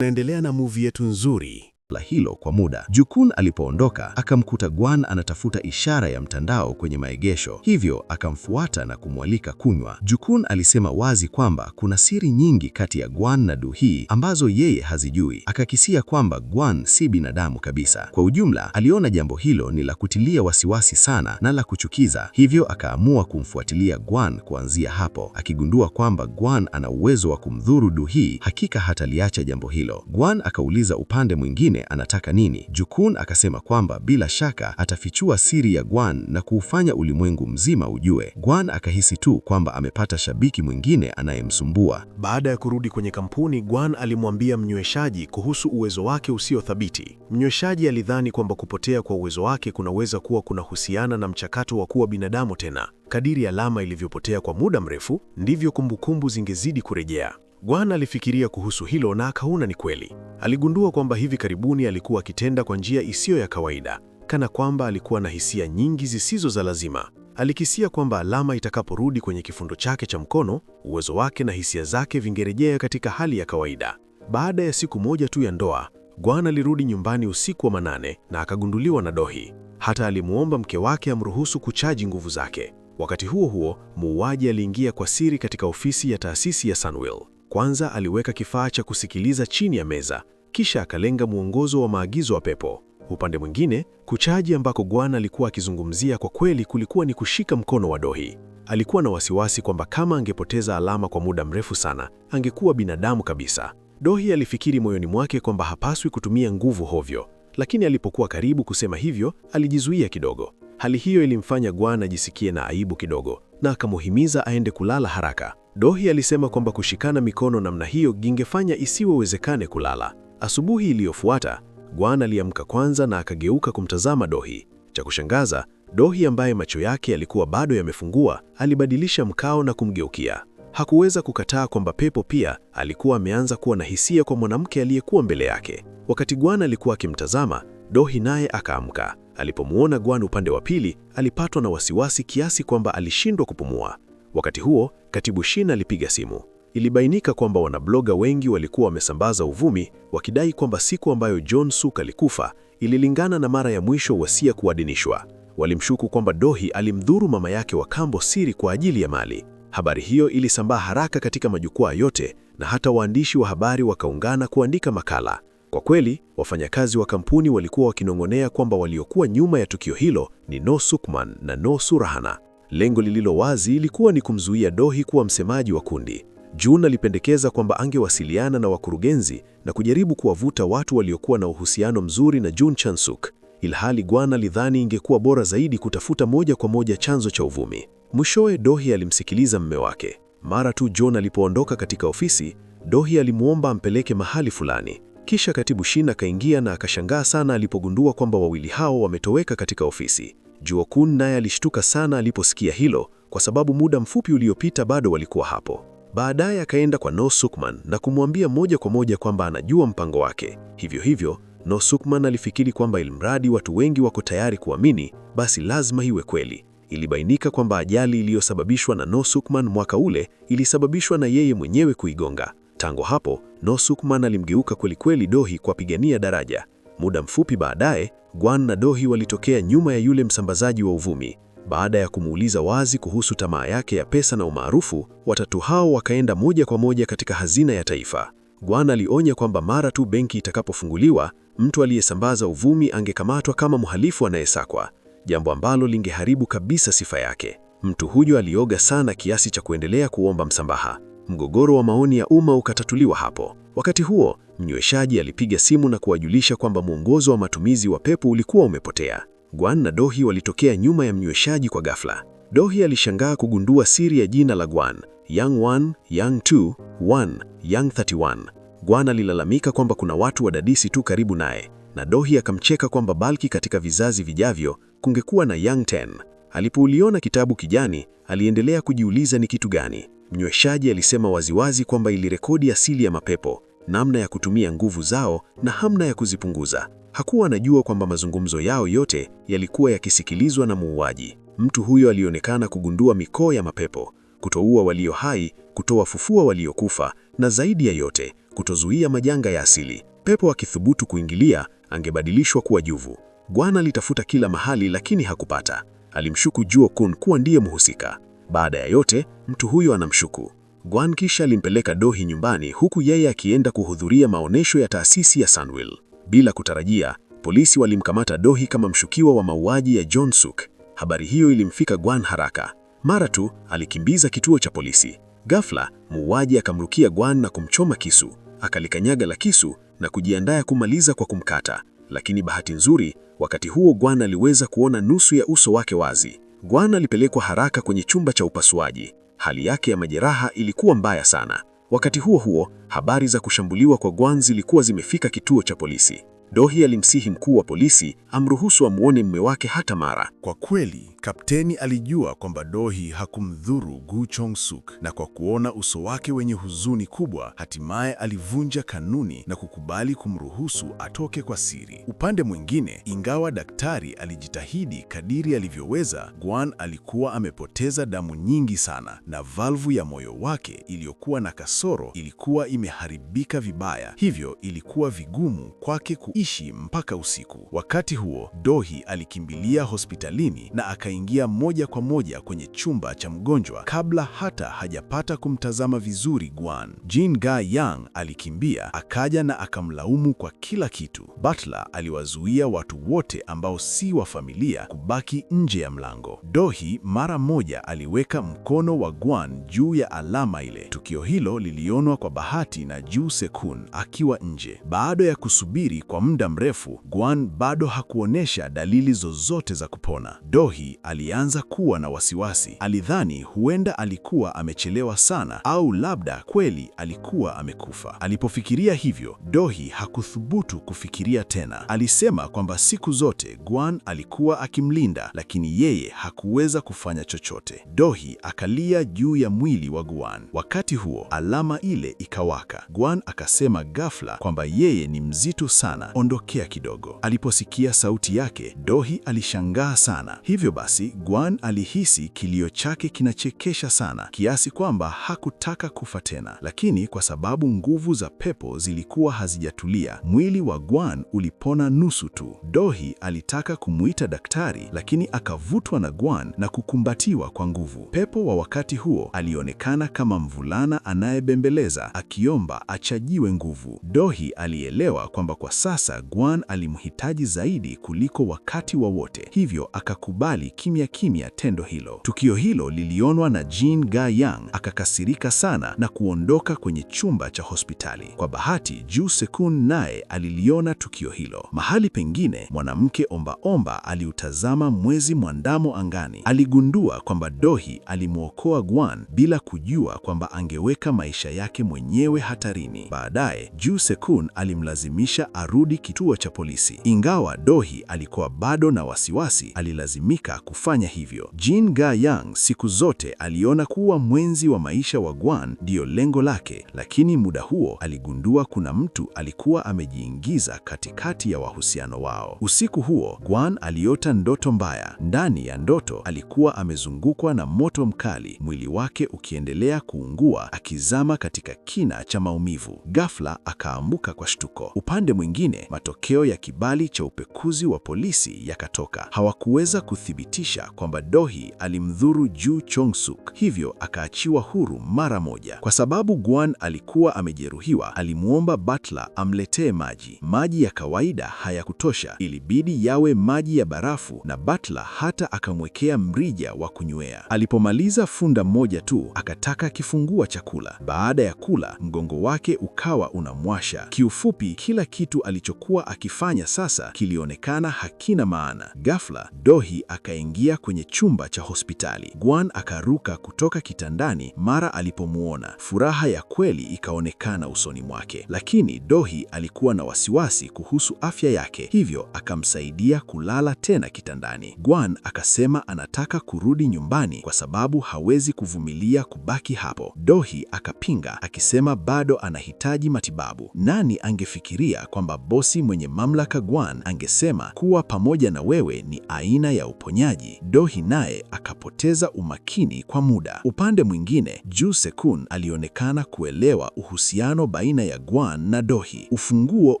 Naendelea na movie yetu nzuri la hilo kwa muda. Jukun alipoondoka, akamkuta Gwan anatafuta ishara ya mtandao kwenye maegesho, hivyo akamfuata na kumwalika kunywa. Jukun alisema wazi kwamba kuna siri nyingi kati ya Gwan na Du-hee ambazo yeye hazijui. Akakisia kwamba Gwan si binadamu kabisa. Kwa ujumla, aliona jambo hilo ni la kutilia wasiwasi sana na la kuchukiza, hivyo akaamua kumfuatilia Gwan kuanzia hapo. Akigundua kwamba Gwan ana uwezo wa kumdhuru Du-hee, hakika hataliacha jambo hilo. Gwan akauliza upande mwingine anataka nini. Jukun akasema kwamba bila shaka atafichua siri ya Gwan na kuufanya ulimwengu mzima ujue. Gwan akahisi tu kwamba amepata shabiki mwingine anayemsumbua. Baada ya kurudi kwenye kampuni, Gwan alimwambia mnyweshaji kuhusu uwezo wake usio thabiti. Mnyweshaji alidhani kwamba kupotea kwa uwezo wake kunaweza kuwa kunahusiana na mchakato wa kuwa binadamu tena. Kadiri alama ilivyopotea kwa muda mrefu, ndivyo kumbukumbu zingezidi kurejea. Gwan alifikiria kuhusu hilo na akaona ni kweli. Aligundua kwamba hivi karibuni alikuwa akitenda kwa njia isiyo ya kawaida, kana kwamba alikuwa na hisia nyingi zisizo za lazima. Alikisia kwamba alama itakaporudi kwenye kifundo chake cha mkono, uwezo wake na hisia zake vingerejea katika hali ya kawaida. Baada ya siku moja tu ya ndoa, Gwan alirudi nyumbani usiku wa manane na akagunduliwa na Do-hee. Hata alimuomba mke wake amruhusu kuchaji nguvu zake. Wakati huo huo, muuaji aliingia kwa siri katika ofisi ya taasisi ya Sunwell. Kwanza aliweka kifaa cha kusikiliza chini ya meza, kisha akalenga mwongozo wa maagizo wa pepo. Upande mwingine, kuchaji ambako Gwan alikuwa akizungumzia kwa kweli kulikuwa ni kushika mkono wa Do-hee. Alikuwa na wasiwasi kwamba kama angepoteza alama kwa muda mrefu sana, angekuwa binadamu kabisa. Do-hee alifikiri moyoni mwake kwamba hapaswi kutumia nguvu hovyo, lakini alipokuwa karibu kusema hivyo, alijizuia kidogo. Hali hiyo ilimfanya Gwan ajisikie na aibu kidogo, na akamuhimiza aende kulala haraka. Do-hee alisema kwamba kushikana mikono namna hiyo gingefanya isiwezekane kulala. Asubuhi iliyofuata, Gwan aliamka kwanza na akageuka kumtazama Do-hee. Cha kushangaza, Do-hee ambaye macho yake yalikuwa bado yamefungua, alibadilisha mkao na kumgeukia. Hakuweza kukataa kwamba pepo pia alikuwa ameanza kuwa na hisia kwa mwanamke aliyekuwa mbele yake. Wakati Gwan alikuwa akimtazama, Do-hee naye akaamka. Alipomuona Gwan upande wa pili, alipatwa na wasiwasi kiasi kwamba alishindwa kupumua. Wakati huo, Katibu Shin alipiga simu. Ilibainika kwamba wanabloga wengi walikuwa wamesambaza uvumi wakidai kwamba siku ambayo John Suk alikufa ililingana na mara ya mwisho wasia kuadinishwa. Walimshuku kwamba Do-hee alimdhuru mama yake wa kambo siri kwa ajili ya mali. Habari hiyo ilisambaa haraka katika majukwaa yote na hata waandishi wa habari wakaungana kuandika makala. Kwa kweli, wafanyakazi wa kampuni walikuwa wakinong'onea kwamba waliokuwa nyuma ya tukio hilo ni No Sukman na No Surahana. Lengo lililo wazi ilikuwa ni kumzuia Do-hee kuwa msemaji wa kundi. Jun alipendekeza kwamba angewasiliana na wakurugenzi na kujaribu kuwavuta watu waliokuwa na uhusiano mzuri na Jun Chansuk, ilhali Gwan alidhani ingekuwa bora zaidi kutafuta moja kwa moja chanzo cha uvumi. Mwishowe Do-hee alimsikiliza mume wake. Mara tu John alipoondoka katika ofisi, Do-hee alimuomba ampeleke mahali fulani. Kisha Katibu Shin akaingia na akashangaa sana alipogundua kwamba wawili hao wametoweka katika ofisi. Juokun naye alishtuka sana aliposikia hilo, kwa sababu muda mfupi uliopita bado walikuwa hapo. Baadaye akaenda kwa No Sukman na kumwambia moja kwa moja kwamba anajua mpango wake. Hivyo No Sukman alifikiri kwamba ilmradi watu wengi wako tayari kuamini, basi lazima iwe kweli. Ilibainika kwamba ajali iliyosababishwa na No Sukman mwaka ule ilisababishwa na yeye mwenyewe kuigonga. Tangu hapo, No Sukman alimgeuka kwelikweli Do-hee kwa pigania daraja. Muda mfupi baadaye, Gwan na Do-hee walitokea nyuma ya yule msambazaji wa uvumi. Baada ya kumuuliza wazi kuhusu tamaa yake ya pesa na umaarufu, watatu hao wakaenda moja kwa moja katika hazina ya taifa. Gwan alionya kwamba mara tu benki itakapofunguliwa, mtu aliyesambaza uvumi angekamatwa kama mhalifu anayesakwa, jambo ambalo lingeharibu kabisa sifa yake. Mtu huyo alioga sana kiasi cha kuendelea kuomba msamaha. Mgogoro wa maoni ya umma ukatatuliwa hapo. Wakati huo, mnyweshaji alipiga simu na kuwajulisha kwamba mwongozo wa matumizi wa pepo ulikuwa umepotea. Gwan na Do-hee walitokea nyuma ya mnyweshaji kwa ghafla. Do-hee alishangaa kugundua siri ya jina la Gwan: Young 1, Young 2, 1, Young 31. Gwan alilalamika kwamba kuna watu wadadisi tu karibu naye, na Do-hee akamcheka kwamba balki katika vizazi vijavyo kungekuwa na Young 10. Alipouliona kitabu kijani, aliendelea kujiuliza ni kitu gani. Mnyweshaji alisema waziwazi kwamba ilirekodi asili ya mapepo, namna ya kutumia nguvu zao na hamna ya kuzipunguza. Hakuwa anajua kwamba mazungumzo yao yote yalikuwa yakisikilizwa na muuaji. Mtu huyo alionekana kugundua mikoo ya mapepo. kutoua walio hai, kutowafufua waliokufa, na zaidi ya yote, kutozuia majanga ya asili. Pepo akithubutu kuingilia, angebadilishwa kuwa juvu. Gwan alitafuta kila mahali lakini hakupata. Alimshuku Juokun kuwa ndiye mhusika. Baada ya yote, mtu huyo anamshuku Gwan, kisha alimpeleka Dohi nyumbani huku yeye akienda kuhudhuria maonesho ya taasisi ya Sunwell. Bila kutarajia, polisi walimkamata Dohi kama mshukiwa wa mauaji ya John Suk. Habari hiyo ilimfika Gwan haraka. Mara tu alikimbiza kituo cha polisi. Ghafla, muuaji akamrukia Gwan na kumchoma kisu. Akalikanyaga la kisu na kujiandaa kumaliza kwa kumkata. Lakini bahati nzuri, wakati huo Gwan aliweza kuona nusu ya uso wake wazi. Gwan alipelekwa haraka kwenye chumba cha upasuaji. Hali yake ya majeraha ilikuwa mbaya sana. Wakati huo huo, habari za kushambuliwa kwa Gwan zilikuwa zimefika kituo cha polisi. Dohi alimsihi mkuu wa polisi amruhusu amuone mume wake hata mara. Kwa kweli, kapteni alijua kwamba Dohi hakumdhuru Gu Chong-suk, na kwa kuona uso wake wenye huzuni kubwa, hatimaye alivunja kanuni na kukubali kumruhusu atoke kwa siri. Upande mwingine, ingawa daktari alijitahidi kadiri alivyoweza, Gwan alikuwa amepoteza damu nyingi sana, na valvu ya moyo wake iliyokuwa na kasoro ilikuwa imeharibika vibaya. Hivyo ilikuwa vigumu kwake kuishi mpaka usiku. Wakati huo, Dohi alikimbilia hospitalini na akaingia moja kwa moja kwenye chumba cha mgonjwa kabla hata hajapata kumtazama vizuri Gwan. Jin Ga-yang alikimbia, akaja na akamlaumu kwa kila kitu. Butler aliwazuia watu wote ambao si wa familia kubaki nje ya mlango. Dohi mara moja aliweka mkono wa Gwan juu ya alama ile. Tukio hilo lilionwa kwa bahati na Ju Sekun akiwa nje. Baada ya kusubiri kwa muda mrefu, Gwan bado hakuonesha dalili zozote za kupona. Dohi alianza kuwa na wasiwasi. Alidhani huenda alikuwa amechelewa sana au labda kweli alikuwa amekufa. Alipofikiria hivyo, Dohi hakuthubutu kufikiria tena. Alisema kwamba siku zote Gwan alikuwa akimlinda, lakini yeye hakuweza kufanya chochote. Dohi akalia juu ya mwili wa Gwan. Wakati huo, alama ile ikawaka. Gwan akasema ghafla kwamba yeye ni mzito sana, ondokea kidogo. Aliposikia sauti yake, Dohi alishangaa sana. Hivyo basi, Gwan alihisi kilio chake kinachekesha sana, kiasi kwamba hakutaka kufa tena. Lakini kwa sababu nguvu za pepo zilikuwa hazijatulia, mwili wa Gwan ulipona nusu tu. Dohi alitaka kumuita daktari, lakini akavutwa na Gwan na kukumbatiwa kwa nguvu. Pepo wa wakati huo alionekana kama mvulana anayebembeleza, akiomba achajiwe nguvu. Dohi alielewa kwamba kwa sasa Gwan alimhitaji zaidi kuliko wakati wowote, hivyo akakubali kimya kimya tendo hilo. Tukio hilo lilionwa na Jin Ga-yang, akakasirika sana na kuondoka kwenye chumba cha hospitali. Kwa bahati, Ju Sekun naye aliliona tukio hilo. Mahali pengine, mwanamke omba aliutazama mwezi mwandamo angani. Aligundua kwamba Dohi alimwokoa Gwan bila kujua kwamba angeweka maisha yake mwenyewe hatarini. Baadaye, Ju Sekun alimlazimisha arudi kituo cha polisi. Ingawa Dohi alikuwa bado na wasiwasi, alilazimika kufanya hivyo. Jin Ga-yang siku zote aliona kuwa mwenzi wa maisha wa Gwan ndiyo lengo lake, lakini muda huo aligundua kuna mtu alikuwa amejiingiza katikati ya wahusiano wao. Usiku huo, Gwan aliota ndoto mbaya. Ndani ya ndoto alikuwa amezungukwa na moto mkali, mwili wake ukiendelea kuungua, akizama katika kina cha maumivu. Ghafla akaamka kwa shtuko. Upande mwingine, matokeo ya kibali cha upekuzi wa polisi yakatoka. Hawakuweza kuthibitisha kwamba Dohi alimdhuru Ju Chong-suk, hivyo akaachiwa huru mara moja. Kwa sababu Gwan alikuwa amejeruhiwa, alimwomba Butler amletee maji. Maji ya kawaida hayakutosha, ilibidi yawe maji ya barafu, na Butler hata akamwekea mrija wa kunywea. Alipomaliza funda moja tu, akataka kifungua chakula. Baada ya kula, mgongo wake ukawa unamwasha. Kiufupi, kila kitu alichokuwa akifanya sasa kilionekana hakina maana. Ghafla, Dohi akaingia kwenye chumba cha hospitali. Gwan akaruka kutoka kitandani mara alipomuona. Furaha ya kweli ikaonekana usoni mwake. Lakini Dohi alikuwa na wasiwasi kuhusu afya yake, hivyo akamsaidia kulala tena kitandani. Gwan akasema anataka kurudi nyumbani kwa sababu hawezi kuvumilia kubaki hapo. Dohi akapinga akisema bado anahitaji matibabu. Nani angefikiria kwamba bosi mwenye mamlaka Gwan angesema kuwa pamoja na wewe ni aina ya uponyaji. Do-hee naye akapoteza umakini kwa muda. Upande mwingine, Joo Se-kun alionekana kuelewa uhusiano baina ya Gwan na Do-hee. Ufunguo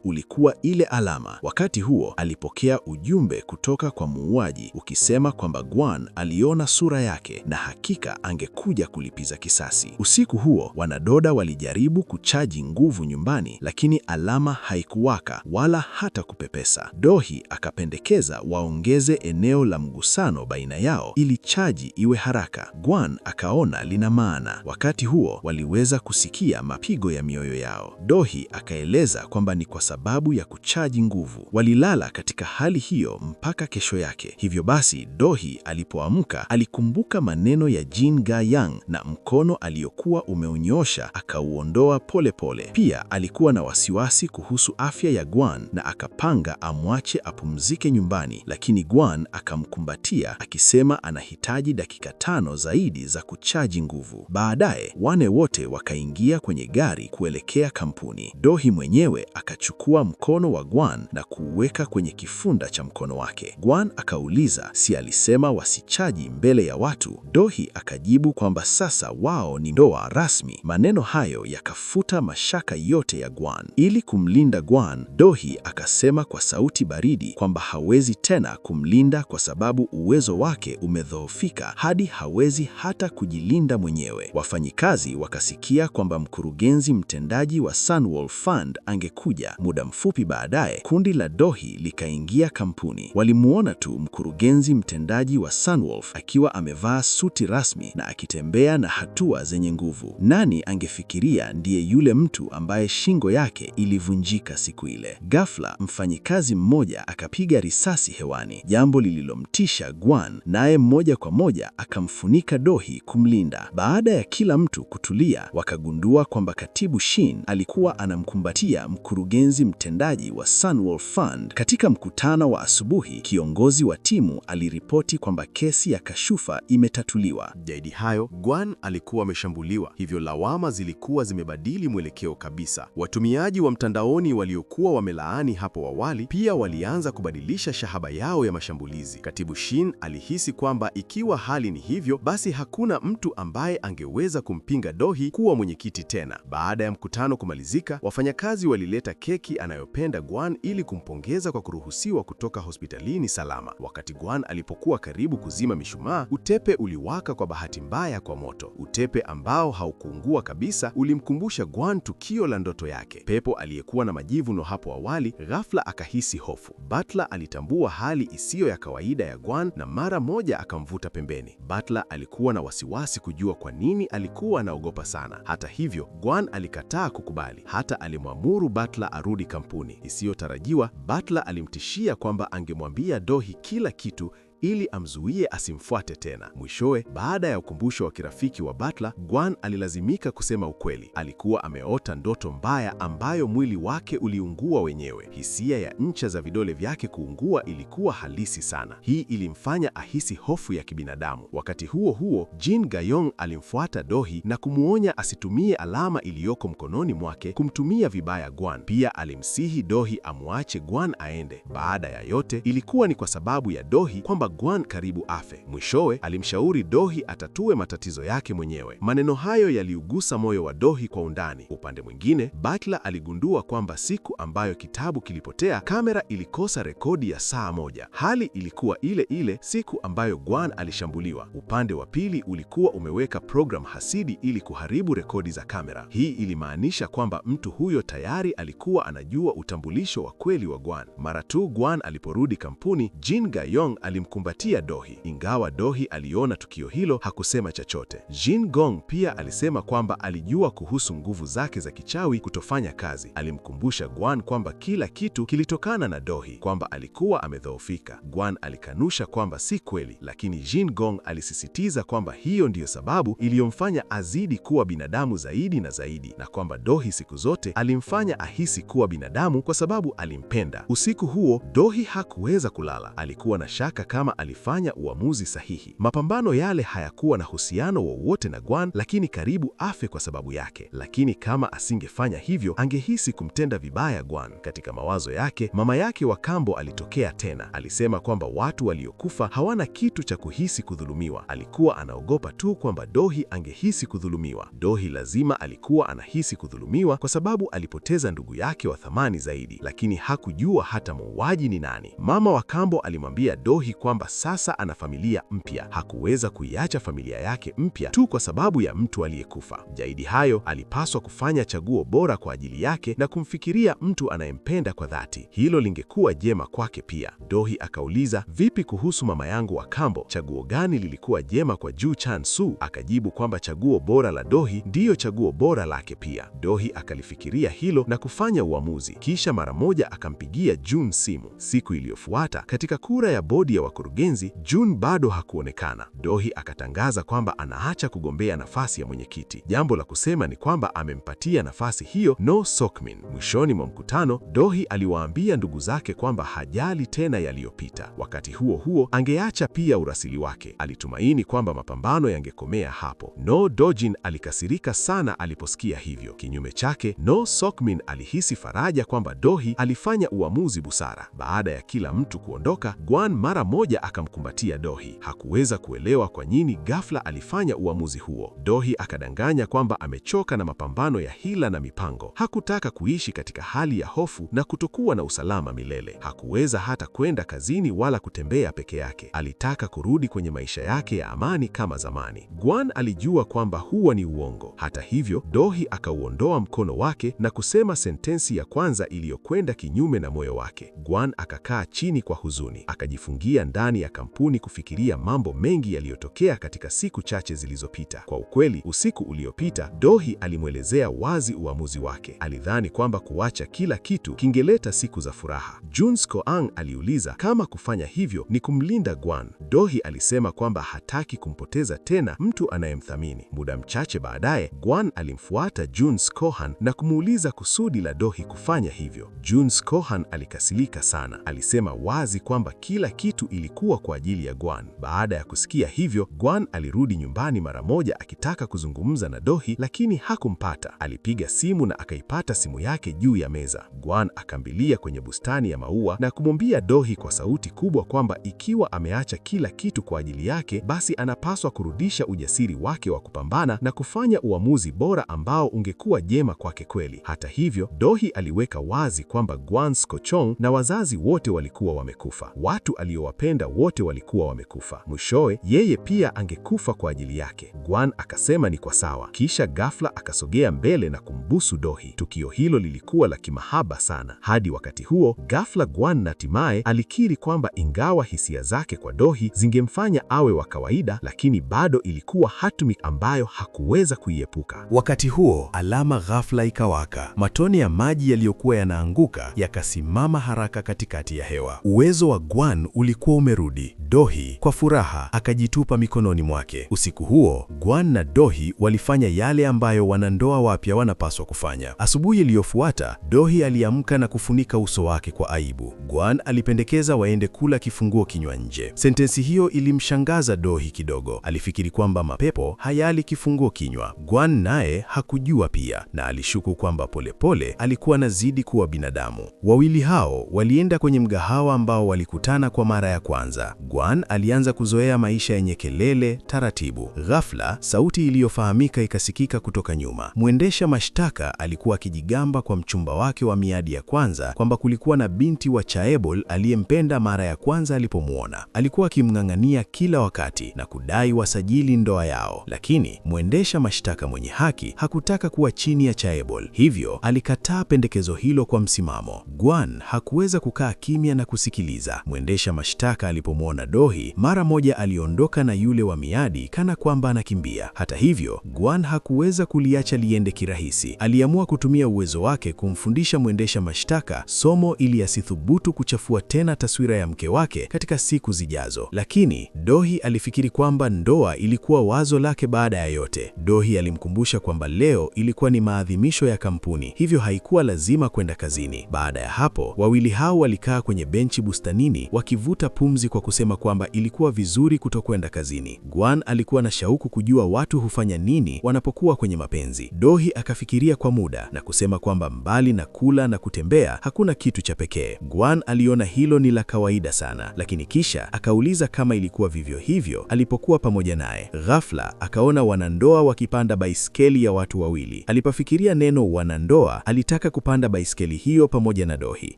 ulikuwa ile alama. Wakati huo alipokea ujumbe kutoka kwa muuaji ukisema kwamba Gwan aliona sura yake na hakika angekuja kulipiza kisasi. Usiku huo wanadoda walijaribu kuchaji nguvu nyumbani, lakini alama haikuwaka wala hata kupepesa. Do-hee akapendekeza waongeze eneo la mgusano baina yao ili chaji iwe haraka. Gwan akaona lina maana. Wakati huo waliweza kusikia mapigo ya mioyo yao. Do-hee akaeleza kwamba ni kwa sababu ya kuchaji nguvu. Walilala katika hali hiyo mpaka kesho yake. Hivyo basi Do-hee alipoamka alikumbuka maneno ya Jin Ga-young na mkono aliyokuwa umeonyosha akauondoa polepole. Pia alikuwa na wasiwasi kuhusu afya ya Gwan na akapanga amwache apumzike nyumbani, lakini Gwan akamkumbatia akisema anahitaji dakika 5 zaidi za kuchaji nguvu. Baadaye wane wote wakaingia kwenye gari kuelekea kampuni. Do-hee mwenyewe akachukua mkono wa Gwan na kuuweka kwenye kifunda cha mkono wake. Gwan akauliza si alisema wasichaji mbele ya watu. Do-hee akajibu kwamba sasa wao ni ndoa rasmi. Maneno hayo yakafuta mashaka yote ya Gwan. Ili kumlinda Gwan, Do-hee akasema kwa sauti baridi kwamba hawezi tena kumlinda kwa sababu uwezo wake umedhoofika hadi hawezi hata kujilinda mwenyewe. Wafanyikazi wakasikia kwamba mkurugenzi mtendaji wa Sunwolf Fund angekuja. Muda mfupi baadaye, kundi la Do-hee likaingia kampuni. Walimuona tu mkurugenzi mtendaji wa Sunwolf akiwa amevaa suti rasmi na akitembea na hatua zenye nguvu. Nani angefikiria ndiye yule mtu ambaye shingo yake ilivunjika siku ile? Ghafla mfanyikazi mmoja akapiga risasi hewani, jambo lililomtisha Gwan, naye moja kwa moja akamfunika Do-hee kumlinda. Baada ya kila mtu kutulia, wakagundua kwamba katibu Shin alikuwa anamkumbatia mkurugenzi mtendaji wa Sunwolf Fund. Katika mkutano wa asubuhi, kiongozi wa timu aliripoti kwamba kesi ya kashufa imetatuliwa. Zaidi hayo, Gwan alikuwa ameshambuliwa, hivyo lawama zilikuwa zimebadili mwelekeo kabisa. Watumiaji wa mtandaoni waliokuwa wamelaani hapo awali pia walianza kubadilisha shahaba yao ya mashambulizi. Katibu Shin alihisi kwamba ikiwa hali ni hivyo, basi hakuna mtu ambaye angeweza kumpinga Do-hee kuwa mwenyekiti tena. Baada ya mkutano kumalizika, wafanyakazi walileta keki anayopenda Gwan ili kumpongeza kwa kuruhusiwa kutoka hospitalini salama. Wakati Gwan alipokuwa karibu kuzima mishumaa, utepe uliwaka kwa bahati mbaya kwa moto. Utepe ambao haukuungua kabisa ulimkumbusha Gwan tukio la ndoto yake. Pepo aliyekuwa na majivuno hapo awali ghafla akahisi hofu. Butler alitambua hali isiyo ya kawaida ya Gwan na mara moja akamvuta pembeni. Butler alikuwa na wasiwasi kujua kwa nini alikuwa anaogopa sana. Hata hivyo, Gwan alikataa kukubali. Hata alimwamuru Butler arudi kampuni. Isiyotarajiwa, Butler alimtishia kwamba angemwambia Do-hee kila kitu ili amzuie asimfuate tena. Mwishowe, baada ya ukumbusho wa kirafiki wa Butler, Gwan alilazimika kusema ukweli. Alikuwa ameota ndoto mbaya ambayo mwili wake uliungua wenyewe. Hisia ya ncha za vidole vyake kuungua ilikuwa halisi sana. Hii ilimfanya ahisi hofu ya kibinadamu. Wakati huo huo, Jin Ga-young alimfuata Do-hee na kumuonya asitumie alama iliyoko mkononi mwake kumtumia vibaya Gwan. Pia alimsihi Do-hee amwache Gwan aende. Baada ya yote, ilikuwa ni kwa sababu ya Do-hee kwamba Gwan karibu afe. Mwishowe alimshauri Do-hee atatue matatizo yake mwenyewe. Maneno hayo yaliugusa moyo wa Do-hee kwa undani. Upande mwingine, Butler aligundua kwamba siku ambayo kitabu kilipotea, kamera ilikosa rekodi ya saa moja. Hali ilikuwa ile ile siku ambayo Gwan alishambuliwa. Upande wa pili ulikuwa umeweka program hasidi ili kuharibu rekodi za kamera. Hii ilimaanisha kwamba mtu huyo tayari alikuwa anajua utambulisho wa kweli wa Gwan. Mara tu Gwan aliporudi kampuni, Jin Ga-young alimkumbatia Do-hee. Ingawa Do-hee aliona tukio hilo, hakusema chochote. Jin Gong pia alisema kwamba alijua kuhusu nguvu zake za kichawi kutofanya kazi. Alimkumbusha Gwan kwamba kila kitu kilitokana na Do-hee, kwamba alikuwa amedhoofika. Gwan alikanusha kwamba si kweli, lakini Jin Gong alisisitiza kwamba hiyo ndiyo sababu iliyomfanya azidi kuwa binadamu zaidi na zaidi, na kwamba Do-hee siku zote alimfanya ahisi kuwa binadamu kwa sababu alimpenda. Usiku huo, Do-hee hakuweza kulala. Alikuwa na shaka kama kama alifanya uamuzi sahihi. Mapambano yale hayakuwa na uhusiano wowote na Gwan, lakini karibu afe kwa sababu yake. Lakini kama asingefanya hivyo, angehisi kumtenda vibaya Gwan. Katika mawazo yake, mama yake wa kambo alitokea tena. Alisema kwamba watu waliokufa hawana kitu cha kuhisi kudhulumiwa. Alikuwa anaogopa tu kwamba Dohi angehisi kudhulumiwa. Dohi lazima alikuwa anahisi kudhulumiwa kwa sababu alipoteza ndugu yake wa thamani zaidi, lakini hakujua hata muuaji ni nani. Mama wa kambo alimwambia Dohi kwamba sasa ana familia mpya. Hakuweza kuiacha familia yake mpya tu kwa sababu ya mtu aliyekufa. Zaidi hayo, alipaswa kufanya chaguo bora kwa ajili yake na kumfikiria mtu anayempenda kwa dhati. Hilo lingekuwa jema kwake pia. Dohi akauliza, vipi kuhusu mama yangu wa kambo? Chaguo gani lilikuwa jema kwa Ju Chan-su? Akajibu kwamba chaguo bora la Dohi ndiyo chaguo bora lake pia. Dohi akalifikiria hilo na kufanya uamuzi. Kisha mara moja akampigia Jun simu. Siku iliyofuata, katika kura ya bodi ya wakurugenzi, Jun bado hakuonekana. Dohi akatangaza kwamba anaacha kugombea nafasi ya mwenyekiti. Jambo la kusema ni kwamba amempatia nafasi hiyo No Sokmin. Mwishoni mwa mkutano, Dohi aliwaambia ndugu zake kwamba hajali tena yaliyopita. Wakati huo huo, angeacha pia urasili wake. Alitumaini kwamba mapambano yangekomea hapo. No Dojin alikasirika sana aliposikia hivyo. Kinyume chake, No Sokmin alihisi faraja kwamba Dohi alifanya uamuzi busara. Baada ya kila mtu kuondoka, Gwan mara moja akamkumbatia Dohi. Hakuweza kuelewa kwa nini ghafla alifanya uamuzi huo. Dohi akadanganya kwamba amechoka na mapambano ya hila na mipango. Hakutaka kuishi katika hali ya hofu na kutokuwa na usalama milele. Hakuweza hata kwenda kazini wala kutembea peke yake. Alitaka kurudi kwenye maisha yake ya amani kama zamani. Gwan alijua kwamba huo ni uongo. Hata hivyo, Dohi akauondoa mkono wake na kusema sentensi ya kwanza iliyokwenda kinyume na moyo wake. Gwan akakaa chini kwa huzuni. Akajifungia ndani ya kampuni kufikiria mambo mengi yaliyotokea katika siku chache zilizopita. Kwa ukweli, usiku uliopita, Dohi alimwelezea wazi uamuzi wake. Alidhani kwamba kuacha kila kitu kingeleta siku za furaha. Jun Sko-ang aliuliza kama kufanya hivyo ni kumlinda Gwan. Dohi alisema kwamba hataki kumpoteza tena mtu anayemthamini. Muda mchache baadaye, Gwan alimfuata Jun Sko-han na kumuuliza kusudi la Dohi kufanya hivyo. Jun Sko-han alikasirika sana. Alisema wazi kwamba kila kitu ilikuwa kwa ajili ya Gwan. Baada ya kusikia hivyo, Gwan alirudi nyumbani mara moja akitaka kuzungumza na Dohi, lakini hakumpata. Alipiga simu na akaipata simu yake juu ya meza. Gwan akambilia kwenye bustani ya maua na kumwambia Dohi kwa sauti kubwa kwamba ikiwa ameacha kila kitu kwa ajili yake, basi anapaswa kurudisha ujasiri wake wa kupambana na kufanya uamuzi bora ambao ungekuwa jema kwake kweli. Hata hivyo, Dohi aliweka wazi kwamba Gwan Sko-chong na wazazi wote walikuwa wamekufa. Watu aliowapenda wote walikuwa wamekufa. Mwishowe, yeye pia angekufa kwa ajili yake. Gwan akasema ni kwa sawa. Kisha ghafla akasogea mbele na kumbusu Dohi. Tukio hilo lilikuwa la kimahaba sana. Hadi wakati huo, ghafla Gwan hatimaye alikiri kwamba ingawa hisia zake kwa Dohi zingemfanya awe wa kawaida, lakini bado ilikuwa hatumi ambayo hakuweza kuiepuka. Wakati huo, alama ghafla ikawaka. Matone ya maji yaliyokuwa yanaanguka yakasimama haraka katikati ya hewa. Uwezo wa Gwan ulikuwa umerudi. Dohi kwa furaha akajitupa mikononi mwake. Usiku huo, Gwan na Dohi walifanya yale ambayo wanandoa wapya wanapaswa kufanya. Asubuhi iliyofuata, Dohi aliamka na kufunika uso wake kwa aibu. Gwan alipendekeza waende kula kifunguo kinywa nje. Sentensi hiyo ilimshangaza Dohi kidogo. Alifikiri kwamba mapepo hayali kifunguo kinywa. Gwan naye hakujua pia, na alishuku kwamba polepole alikuwa anazidi kuwa binadamu. Wawili hao walienda kwenye mgahawa ambao walikutana kwa mara ya kwanza. Gwan alianza kuzoea maisha yenye kelele taratibu. Ghafla, sauti iliyofahamika ikasikika kutoka nyuma. Mwendesha mashtaka alikuwa akijigamba kwa mchumba wake wa miadi ya kwanza kwamba kulikuwa na binti wa Chaebol aliyempenda mara ya kwanza alipomuona. Alikuwa akimng'ang'ania kila wakati na kudai wasajili ndoa yao, lakini mwendesha mashtaka mwenye haki hakutaka kuwa chini ya Chaebol. Hivyo alikataa pendekezo hilo kwa msimamo. Gwan hakuweza kukaa kimya na kusikiliza. Mwendesha mashtaka alipomwona Dohi, mara moja aliondoka na yule wa miadi kana kwamba anakimbia. Hata hivyo, Gwan hakuweza kuliacha liende kirahisi. Aliamua kutumia uwezo wake kumfundisha mwendesha mashtaka somo ili asithubutu kuchafua tena taswira ya mke wake katika siku zijazo. Lakini Dohi alifikiri kwamba ndoa ilikuwa wazo lake baada ya yote. Dohi alimkumbusha kwamba leo ilikuwa ni maadhimisho ya kampuni, hivyo haikuwa lazima kwenda kazini. Baada ya hapo, wawili hao walikaa kwenye benchi bustanini wakivuta pumzi uamuzi kwa kusema kwamba ilikuwa vizuri kutokwenda kazini. Gwan alikuwa na shauku kujua watu hufanya nini wanapokuwa kwenye mapenzi. Dohi akafikiria kwa muda na kusema kwamba mbali na kula na kutembea, hakuna kitu cha pekee. Gwan aliona hilo ni la kawaida sana, lakini kisha akauliza kama ilikuwa vivyo hivyo alipokuwa pamoja naye. Ghafla akaona wanandoa wakipanda baiskeli ya watu wawili. Alipofikiria neno wanandoa, alitaka kupanda baiskeli hiyo pamoja na Dohi.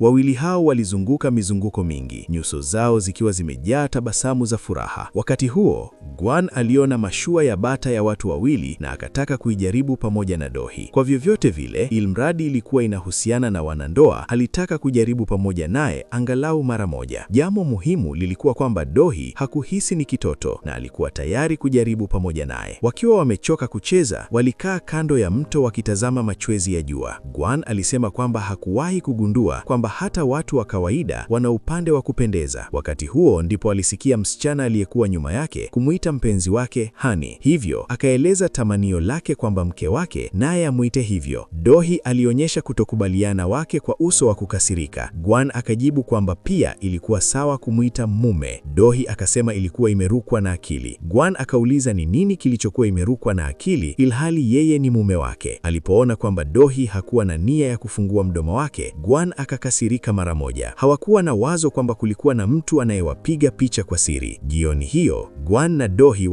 Wawili hao walizunguka mizunguko mingi, nyuso zao zikiwa zimejaa tabasamu za furaha. Wakati huo, Gwan aliona mashua ya bata ya watu wawili na akataka kuijaribu pamoja na Dohi. Kwa vyovyote vile, ilmradi ilikuwa inahusiana na wanandoa, alitaka kujaribu pamoja naye angalau mara moja. Jambo muhimu lilikuwa kwamba Dohi hakuhisi ni kitoto na alikuwa tayari kujaribu pamoja naye. Wakiwa wamechoka kucheza, walikaa kando ya mto wakitazama machwezi ya jua. Gwan alisema kwamba hakuwahi kugundua kwamba hata watu wa kawaida wana upande wa kupendeza. Wakati huo ndipo alisikia msichana aliyekuwa nyuma yake kumuita mpenzi wake Hani. Hivyo akaeleza tamanio lake kwamba mke wake naye amuite hivyo. Dohi alionyesha kutokubaliana wake kwa uso wa kukasirika. Gwan akajibu kwamba pia ilikuwa sawa kumuita mume. Dohi akasema ilikuwa imerukwa na akili. Gwan akauliza ni nini kilichokuwa imerukwa na akili ilhali yeye ni mume wake. Alipoona kwamba Dohi hakuwa na nia ya kufungua mdomo wake, Gwan akakasirika mara moja. Hawakuwa na wazo kwamba kulikuwa na mtu anayewapiga picha kwa siri. Jioni hiyo, Gwan na Dohi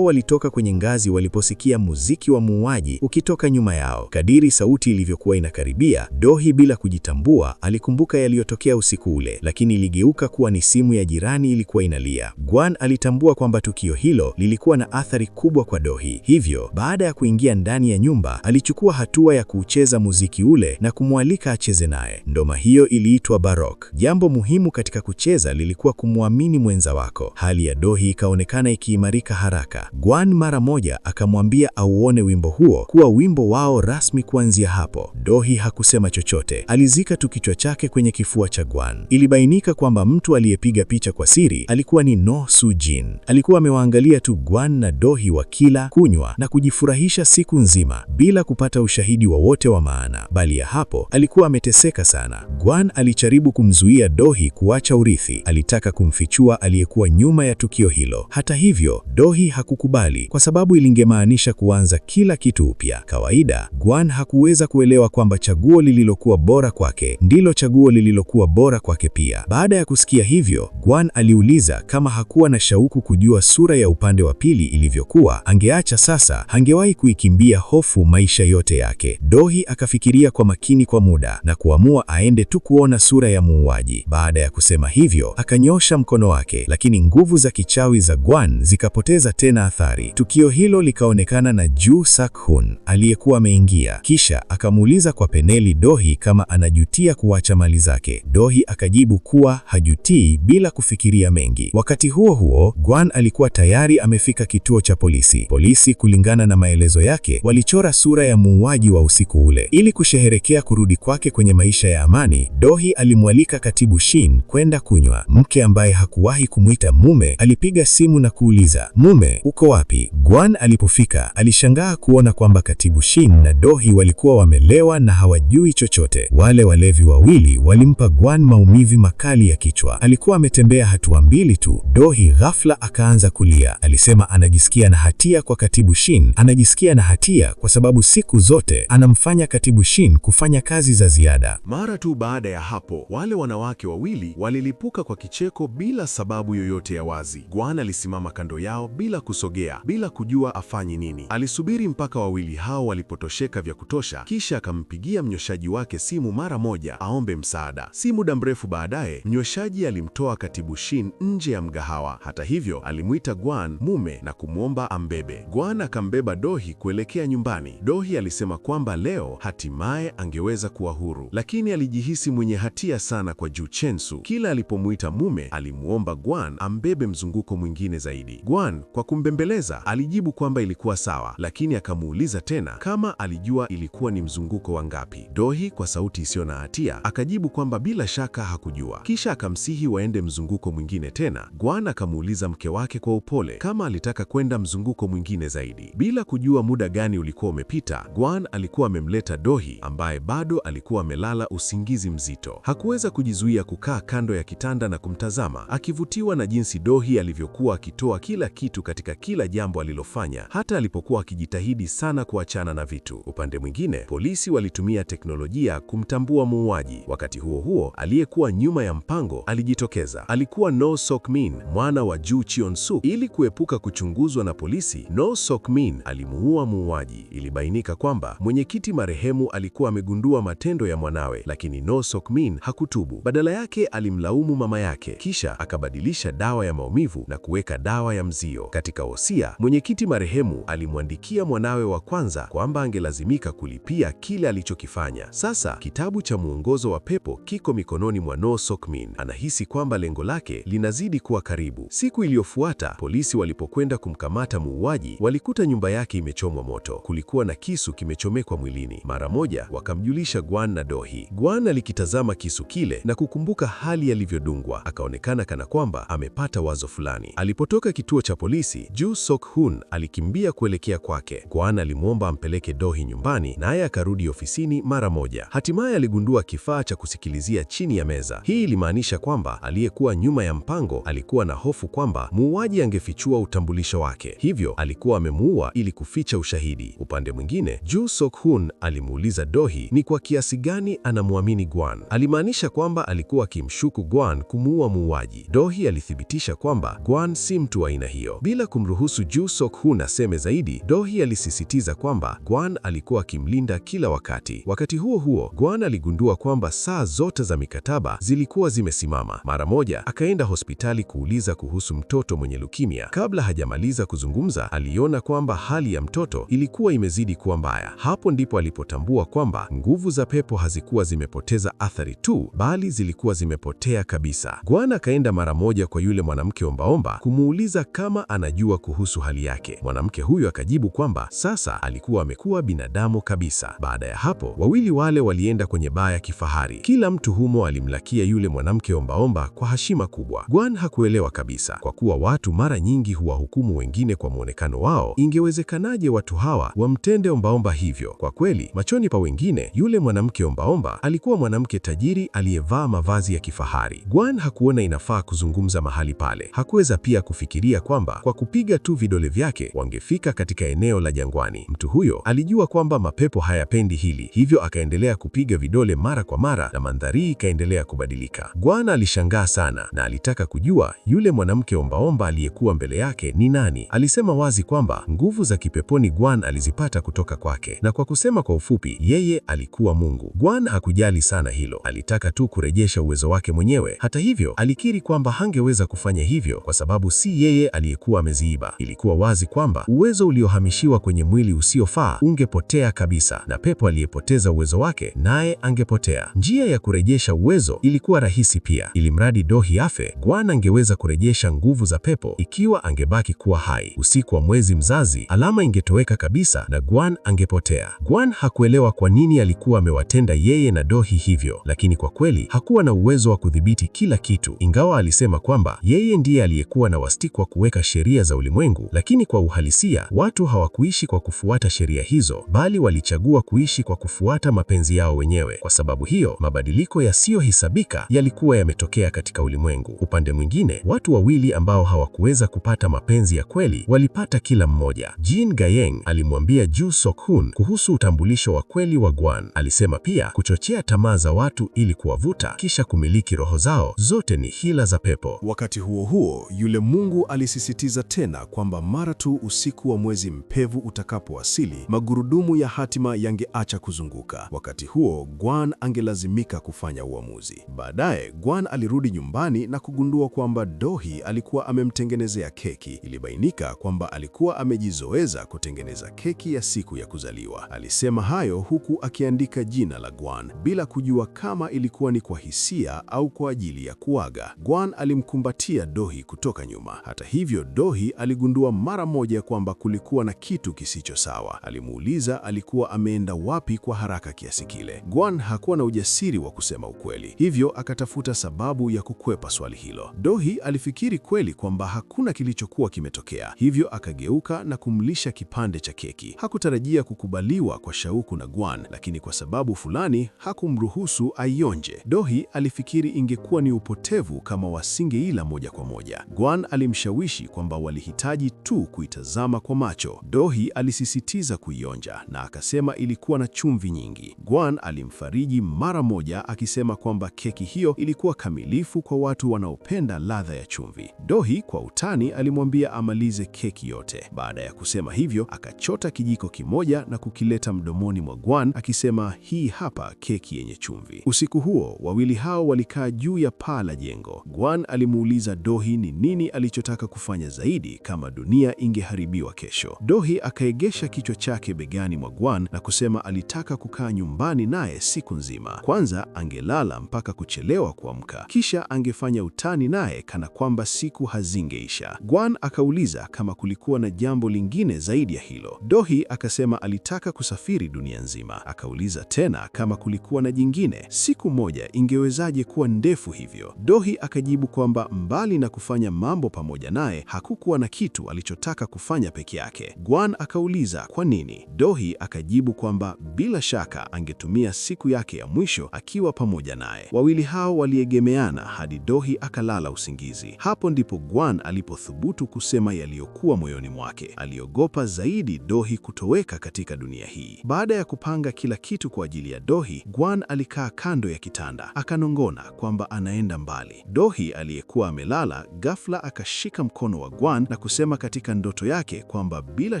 walitoka kwenye ngazi waliposikia muziki wa muuaji ukitoka nyuma yao. Kadiri sauti ilivyokuwa inakaribia, Dohi bila kujitambua alikumbuka yaliyotokea usiku ule, lakini iligeuka kuwa ni simu ya jirani ilikuwa inalia. Gwan alitambua kwamba tukio hilo lilikuwa na athari kubwa kwa Dohi. Hivyo, baada ya kuingia ndani ya nyumba, alichukua hatua ya kuucheza muziki ule na kumwalika acheze naye. Ndoma hiyo iliitwa Barok. Jambo muhimu katika kucheza lilikuwa kumwamini mwenza wako. Hali ya Dohi ikaonekana ikiimarika haraka. Gwan mara moja akamwambia auone wimbo huo kuwa wimbo wao rasmi. Kuanzia hapo, Dohi hakusema chochote. Alizika tu kichwa chake kwenye kifua cha Gwan. Ilibainika kwamba mtu aliyepiga picha kwa siri alikuwa ni No Soo-jin. Alikuwa amewaangalia tu Gwan na Dohi wakila, kunywa na kujifurahisha siku nzima bila kupata ushahidi wowote wa maana. Bali ya hapo, alikuwa ameteseka sana. Gwan alijaribu kumzuia Dohi kuacha urithi. Alitaka kumfichua aliyekuwa nyuma ya tukio hilo. Hata hivyo, Dohi hakukubali kwa sababu ilingemaanisha kuanza kila kitu upya. Kawaida, Gwan hakuweza kuelewa kwamba chaguo lililokuwa bora kwake ndilo chaguo lililokuwa bora kwake pia. Baada ya kusikia hivyo, Gwan aliuliza kama hakuwa na shauku kujua sura ya upande wa pili ilivyokuwa. Angeacha sasa, hangewahi kuikimbia hofu maisha yote yake. Dohi akafikiria kwa makini kwa muda na kuamua aende tu kuona sura ya muuaji. Baada ya kusema hivyo, akanyosha mkono wake, lakini nguvu za kichawi za Gwan zikapoteza tena athari. Tukio hilo likaonekana na Ju Sak-hun aliyekuwa ameingia. Kisha akamuuliza kwa peneli Dohi kama anajutia kuacha mali zake. Dohi akajibu kuwa hajutii bila kufikiria mengi. Wakati huo huo, Gwan alikuwa tayari amefika kituo cha polisi. Polisi, kulingana na maelezo yake, walichora sura ya muuaji wa usiku ule. Ili kusherehekea kurudi kwake kwenye maisha ya amani, Dohi alimwalika Katibu Shin kwenda kunywa. Mke ambaye hakuwahi kumuita mume alipiga simu na kuuliza, "Mume, uko wapi?" Gwan alipofika, alishangaa kuona kwamba Katibu Shin na Dohi walikuwa wamelewa na hawajui chochote. Wale walevi wawili walimpa Gwan maumivu makali ya kichwa. Alikuwa ametembea hatua mbili tu, Dohi ghafla akaanza kulia. Alisema anajisikia na hatia kwa Katibu Shin. Anajisikia na hatia kwa sababu siku zote anamfanya Katibu Shin kufanya kazi za ziada. Mara tu baada ya hapo, wale wanawake wawili walilipuka kwa kicheko bila sababu yoyote ya wazi. Gwan alisimama kando yao bila kusogea, bila kujua afanye nini. Alisubiri mpaka wawili hao walipotosheka vya kutosha, kisha akampigia mnyweshaji wake simu mara moja aombe msaada. Si muda mrefu baadaye, mnyweshaji alimtoa Katibu Shin nje ya mgahawa. Hata hivyo, alimuita Gwan mume na kumwomba ambebe. Gwan akambeba Dohi kuelekea nyumbani. Dohi alisema kwamba leo hatimaye angeweza kuwa huru, lakini alijihisi mwenye hatia sana kwa Ju Chen-su. Kila alipomuita mume, alimuomba Gwan ambebe mzunguko mwingine zaidi. Gwan, kwa kumbembeleza, alijibu kwamba ilikuwa sawa, lakini akamuuliza tena kama alijua ilikuwa ni mzunguko wa ngapi. Dohi kwa sauti isiyo na hatia akajibu kwamba bila shaka hakujua. Kisha akamsihi waende mzunguko mwingine tena. Gwan akamuuliza mke wake kwa upole kama alitaka kwenda mzunguko mwingine zaidi. Bila kujua muda gani ulikuwa umepita, Gwan alikuwa amemleta Dohi ambaye bado alikuwa amelala usingizi mzito. Hakuweza kujizuia kukaa kando ya kitanda na kumtazama alimtazama, akivutiwa na jinsi Dohi alivyokuwa akitoa kila kitu katika kila jambo alilofanya, hata alipokuwa akijitahidi sana kuachana na vitu. Upande mwingine, polisi walitumia teknolojia kumtambua muuaji. Wakati huo huo, aliyekuwa nyuma ya mpango alijitokeza. Alikuwa No Sok Min, mwana wa Ju Cheon Suk. Ili kuepuka kuchunguzwa na polisi, No Sok Min alimuua muuaji. Ilibainika kwamba mwenyekiti marehemu alikuwa amegundua matendo ya mwanawe, lakini No Sok Min hakutubu. Badala yake alimlaumu mama yake, kisha akabadilisha dawa ya maumivu na kuweka dawa ya mzio. Katika wosia, mwenyekiti marehemu alimwandikia mwanawe wa kwanza kwamba angelazimika kulipia kile alichokifanya. Sasa kitabu cha mwongozo wa pepo kiko mikononi mwa No Sok Min. Anahisi kwamba lengo lake linazidi kuwa karibu. Siku iliyofuata, polisi walipokwenda kumkamata muuaji, walikuta nyumba yake imechomwa moto. Kulikuwa na kisu kimechomekwa mwilini. Mara moja wakamjulisha Gwan na Dohi. Gwan alikitazama kisu kile na kukumbuka hali alivyodungwa. Akaonekana kana kwamba amepata wazo fulani. Alipotoka kituo cha polisi, Ju Sok Hun alikimbia kuelekea kwake. Gwan alimwomba ampeleke Dohi nyumbani, naye akarudi ofisini mara moja. Hatimaye aligundua kifaa cha kusikilizia chini ya meza. Hii ilimaanisha kwamba aliyekuwa nyuma ya mpango alikuwa na hofu kwamba muuaji angefichua utambulisho wake. Hivyo alikuwa amemuua ili kuficha ushahidi. Upande mwingine, Ju Sok Hun alimuuliza Dohi ni kwa kiasi gani anamwamini Gwan. Alimaanisha kwamba alikuwa akimshuku Gwan kumuua muuaji. Dohi alithibitisha kwamba Gwan si mtu wa aina hiyo. Bila kumruhusu Ju Sok Hun aseme zaidi, Dohi alisisitiza kwamba Gwan alikuwa akimlinda kila wakati. Wakati huo huo, Gwan aligundua kwamba saa zote za mikataba zilikuwa zimesimama. Mara moja akaenda hospitali kuuliza kuhusu mtoto mwenye leukemia. Kabla hajamaliza kuzungumza, aliona kwamba hali ya mtoto ilikuwa imezidi kuwa mbaya. Hapo ndipo alipotambua kwamba nguvu za pepo hazikuwa zimepoteza athari tu, bali zilikuwa zimepotea kabisa. Gwan akaenda mara moja kwa yule mwanamke ombaomba kumuuliza kama anajua kuhusu hali yake. Mwanamke huyo akajibu kwamba sasa alikuwa amekuwa binadamu kabisa. Baada ya hapo, wawili wale walienda kwenye baa ya kifahari. Kila mtu humo alimlakia yule mwanamke ombaomba kwa heshima kubwa. Gwan hakuelewa kabisa, kwa kuwa watu mara nyingi huwahukumu wengine kwa muonekano wao. Ingewezekanaje watu hawa wamtende ombaomba hivyo? Kwa kweli, machoni pa wengine, yule mwanamke ombaomba alikuwa mwanamke tajiri aliyevaa mavazi ya kifahari. Gwan hakuona inafaa kuzungumza mahali pale. Hakuweza pia kufikiria kwamba kwa kupiga tu vidole vyake wangefika katika eneo la jangwani. Mtu huyo alijua kwamba mapepo hayapendi hili, hivyo akaendelea kupiga vidole mara kwa mara na mandhari ikaendelea kubadilika. Gwan alishangaa sana na alitaka kujua yule mwanamke ombaomba aliyekuwa mbele yake ni nani. Alisema wazi kwamba nguvu za kipeponi Gwan alizipata kutoka kwake, na kwa kusema kwa ufupi, yeye alikuwa Mungu. Gwan hakujali sana hilo, alitaka tu kurejesha uwezo wake mwenyewe. Hata hivyo, alikiri kwamba hangeweza kufanya hivyo kwa sababu si yeye aliyekuwa ameziiba. Ilikuwa wazi kwamba uwezo uliohamishiwa kwenye mwili usiofaa ungepotea kabisa, na pepo aliyepoteza uwezo wake naye angepotea. Njia ya kurejesha uwezo ilikuwa rahisi pia. Ilimradi Dohi afe, Gwan angeweza kurejesha nguvu za pepo ikiwa angebaki kuwa hai. Usiku wa mwezi mzazi, alama ingetoweka kabisa na Gwan angepotea. Gwan hakuelewa kwa nini alikuwa amewatenda yeye na Dohi hivyo, lakini kwa kweli hakuwa na uwezo wa kudhibiti kila kitu. Ingawa alisema kwamba yeye ndiye aliyekuwa na wastiki wa kuweka sheria za ulimwengu, lakini kwa uhalisia watu hawakuishi kwa kufuata sheria hizo, bali walichagua kuishi kwa kufuata mapenzi yao wenyewe. Kwa sababu hiyo, mabadiliko yasiyohesabika yalikuwa yametokea katika ulimwengu. Upande mwingine, watu wawili ambao hawakuweza kupata mapenzi ya kweli walipata kila mmoja. Jin Gayeng alimwambia Ju Sok Hun kuhusu utambulisho wa kweli wa Gwan. Alisema pia kuchochea tamaa za watu ili kuwavuta kisha kumiliki roho zao zote ni hila za pepo. Wakati huo huo, yule Mungu alisisitiza tena kwamba mara tu usiku wa mwezi mpevu utakapowasili, magurudumu ya hatima yangeacha kuzunguka. Wakati huo, Gwan angelazimika kufanya uamuzi. Baadaye, Gwan alirudi nyumbani na kugundua kwamba Dohi alikuwa amemtengenezea keki. Ilibainika kwamba alikuwa amejizoeza kutengeneza keki ya siku ya kuzaliwa. Alisema hayo huku akiandika jina la Gwan, bila kujua kama ilikuwa ni kwa hisia au kwa ajili ya kuaga. Gwan alimkumbatia Dohi kutoka nyuma. Hata hivyo, Dohi aligundua mara moja kwamba kulikuwa na kitu kisicho sawa. Alimuuliza alikuwa ameenda wapi kwa haraka kiasi kile. Gwan hakuwa na ujasiri wa kusema ukweli, hivyo akatafuta sababu ya kukwepa swali hilo. Dohi alifikiri kweli kwamba hakuna kilichokuwa kimetokea, hivyo akageuka na kumlisha kipande cha keki. Hakutarajia kukubaliwa kwa shauku na Gwan, lakini kwa sababu fulani hakumruhusu aionje. Dohi alifikiri ingekuwa ni upotevu mpevu kama wasingeila moja kwa moja. Guan alimshawishi kwamba walihitaji tu kuitazama kwa macho. Dohi alisisitiza kuionja na akasema ilikuwa na chumvi nyingi. Guan alimfariji mara moja akisema kwamba keki hiyo ilikuwa kamilifu kwa watu wanaopenda ladha ya chumvi. Dohi kwa utani alimwambia amalize keki yote. Baada ya kusema hivyo, akachota kijiko kimoja na kukileta mdomoni mwa Guan akisema, hii hapa keki yenye chumvi. Usiku huo wawili hao walikaa juu ya paa la jengo. Guan alimuuliza Dohi ni nini alichotaka kufanya zaidi kama dunia ingeharibiwa kesho. Dohi akaegesha kichwa chake begani mwa Guan na kusema alitaka kukaa nyumbani naye siku nzima. Kwanza angelala mpaka kuchelewa kuamka, kisha angefanya utani naye kana kwamba siku hazingeisha. Guan akauliza kama kulikuwa na jambo lingine zaidi ya hilo. Dohi akasema alitaka kusafiri dunia nzima. Akauliza tena kama kulikuwa na jingine. Siku moja ingewezaje kuwa ndefu hivyo? Dohi akajibu kwamba mbali na kufanya mambo pamoja naye, hakukuwa na kitu alichotaka kufanya peke yake. Guan akauliza kwa nini? Dohi akajibu kwamba bila shaka angetumia siku yake ya mwisho akiwa pamoja naye. Wawili hao waliegemeana hadi Dohi akalala usingizi. Hapo ndipo Guan alipothubutu kusema yaliyokuwa moyoni mwake. Aliogopa zaidi Dohi kutoweka katika dunia hii. Baada ya kupanga kila kitu kwa ajili ya Dohi, Guan alikaa kando ya kitanda, akanongona kwamba anaenda mbali. Dohi aliyekuwa amelala ghafla akashika mkono wa Guan na kusema katika ndoto yake kwamba bila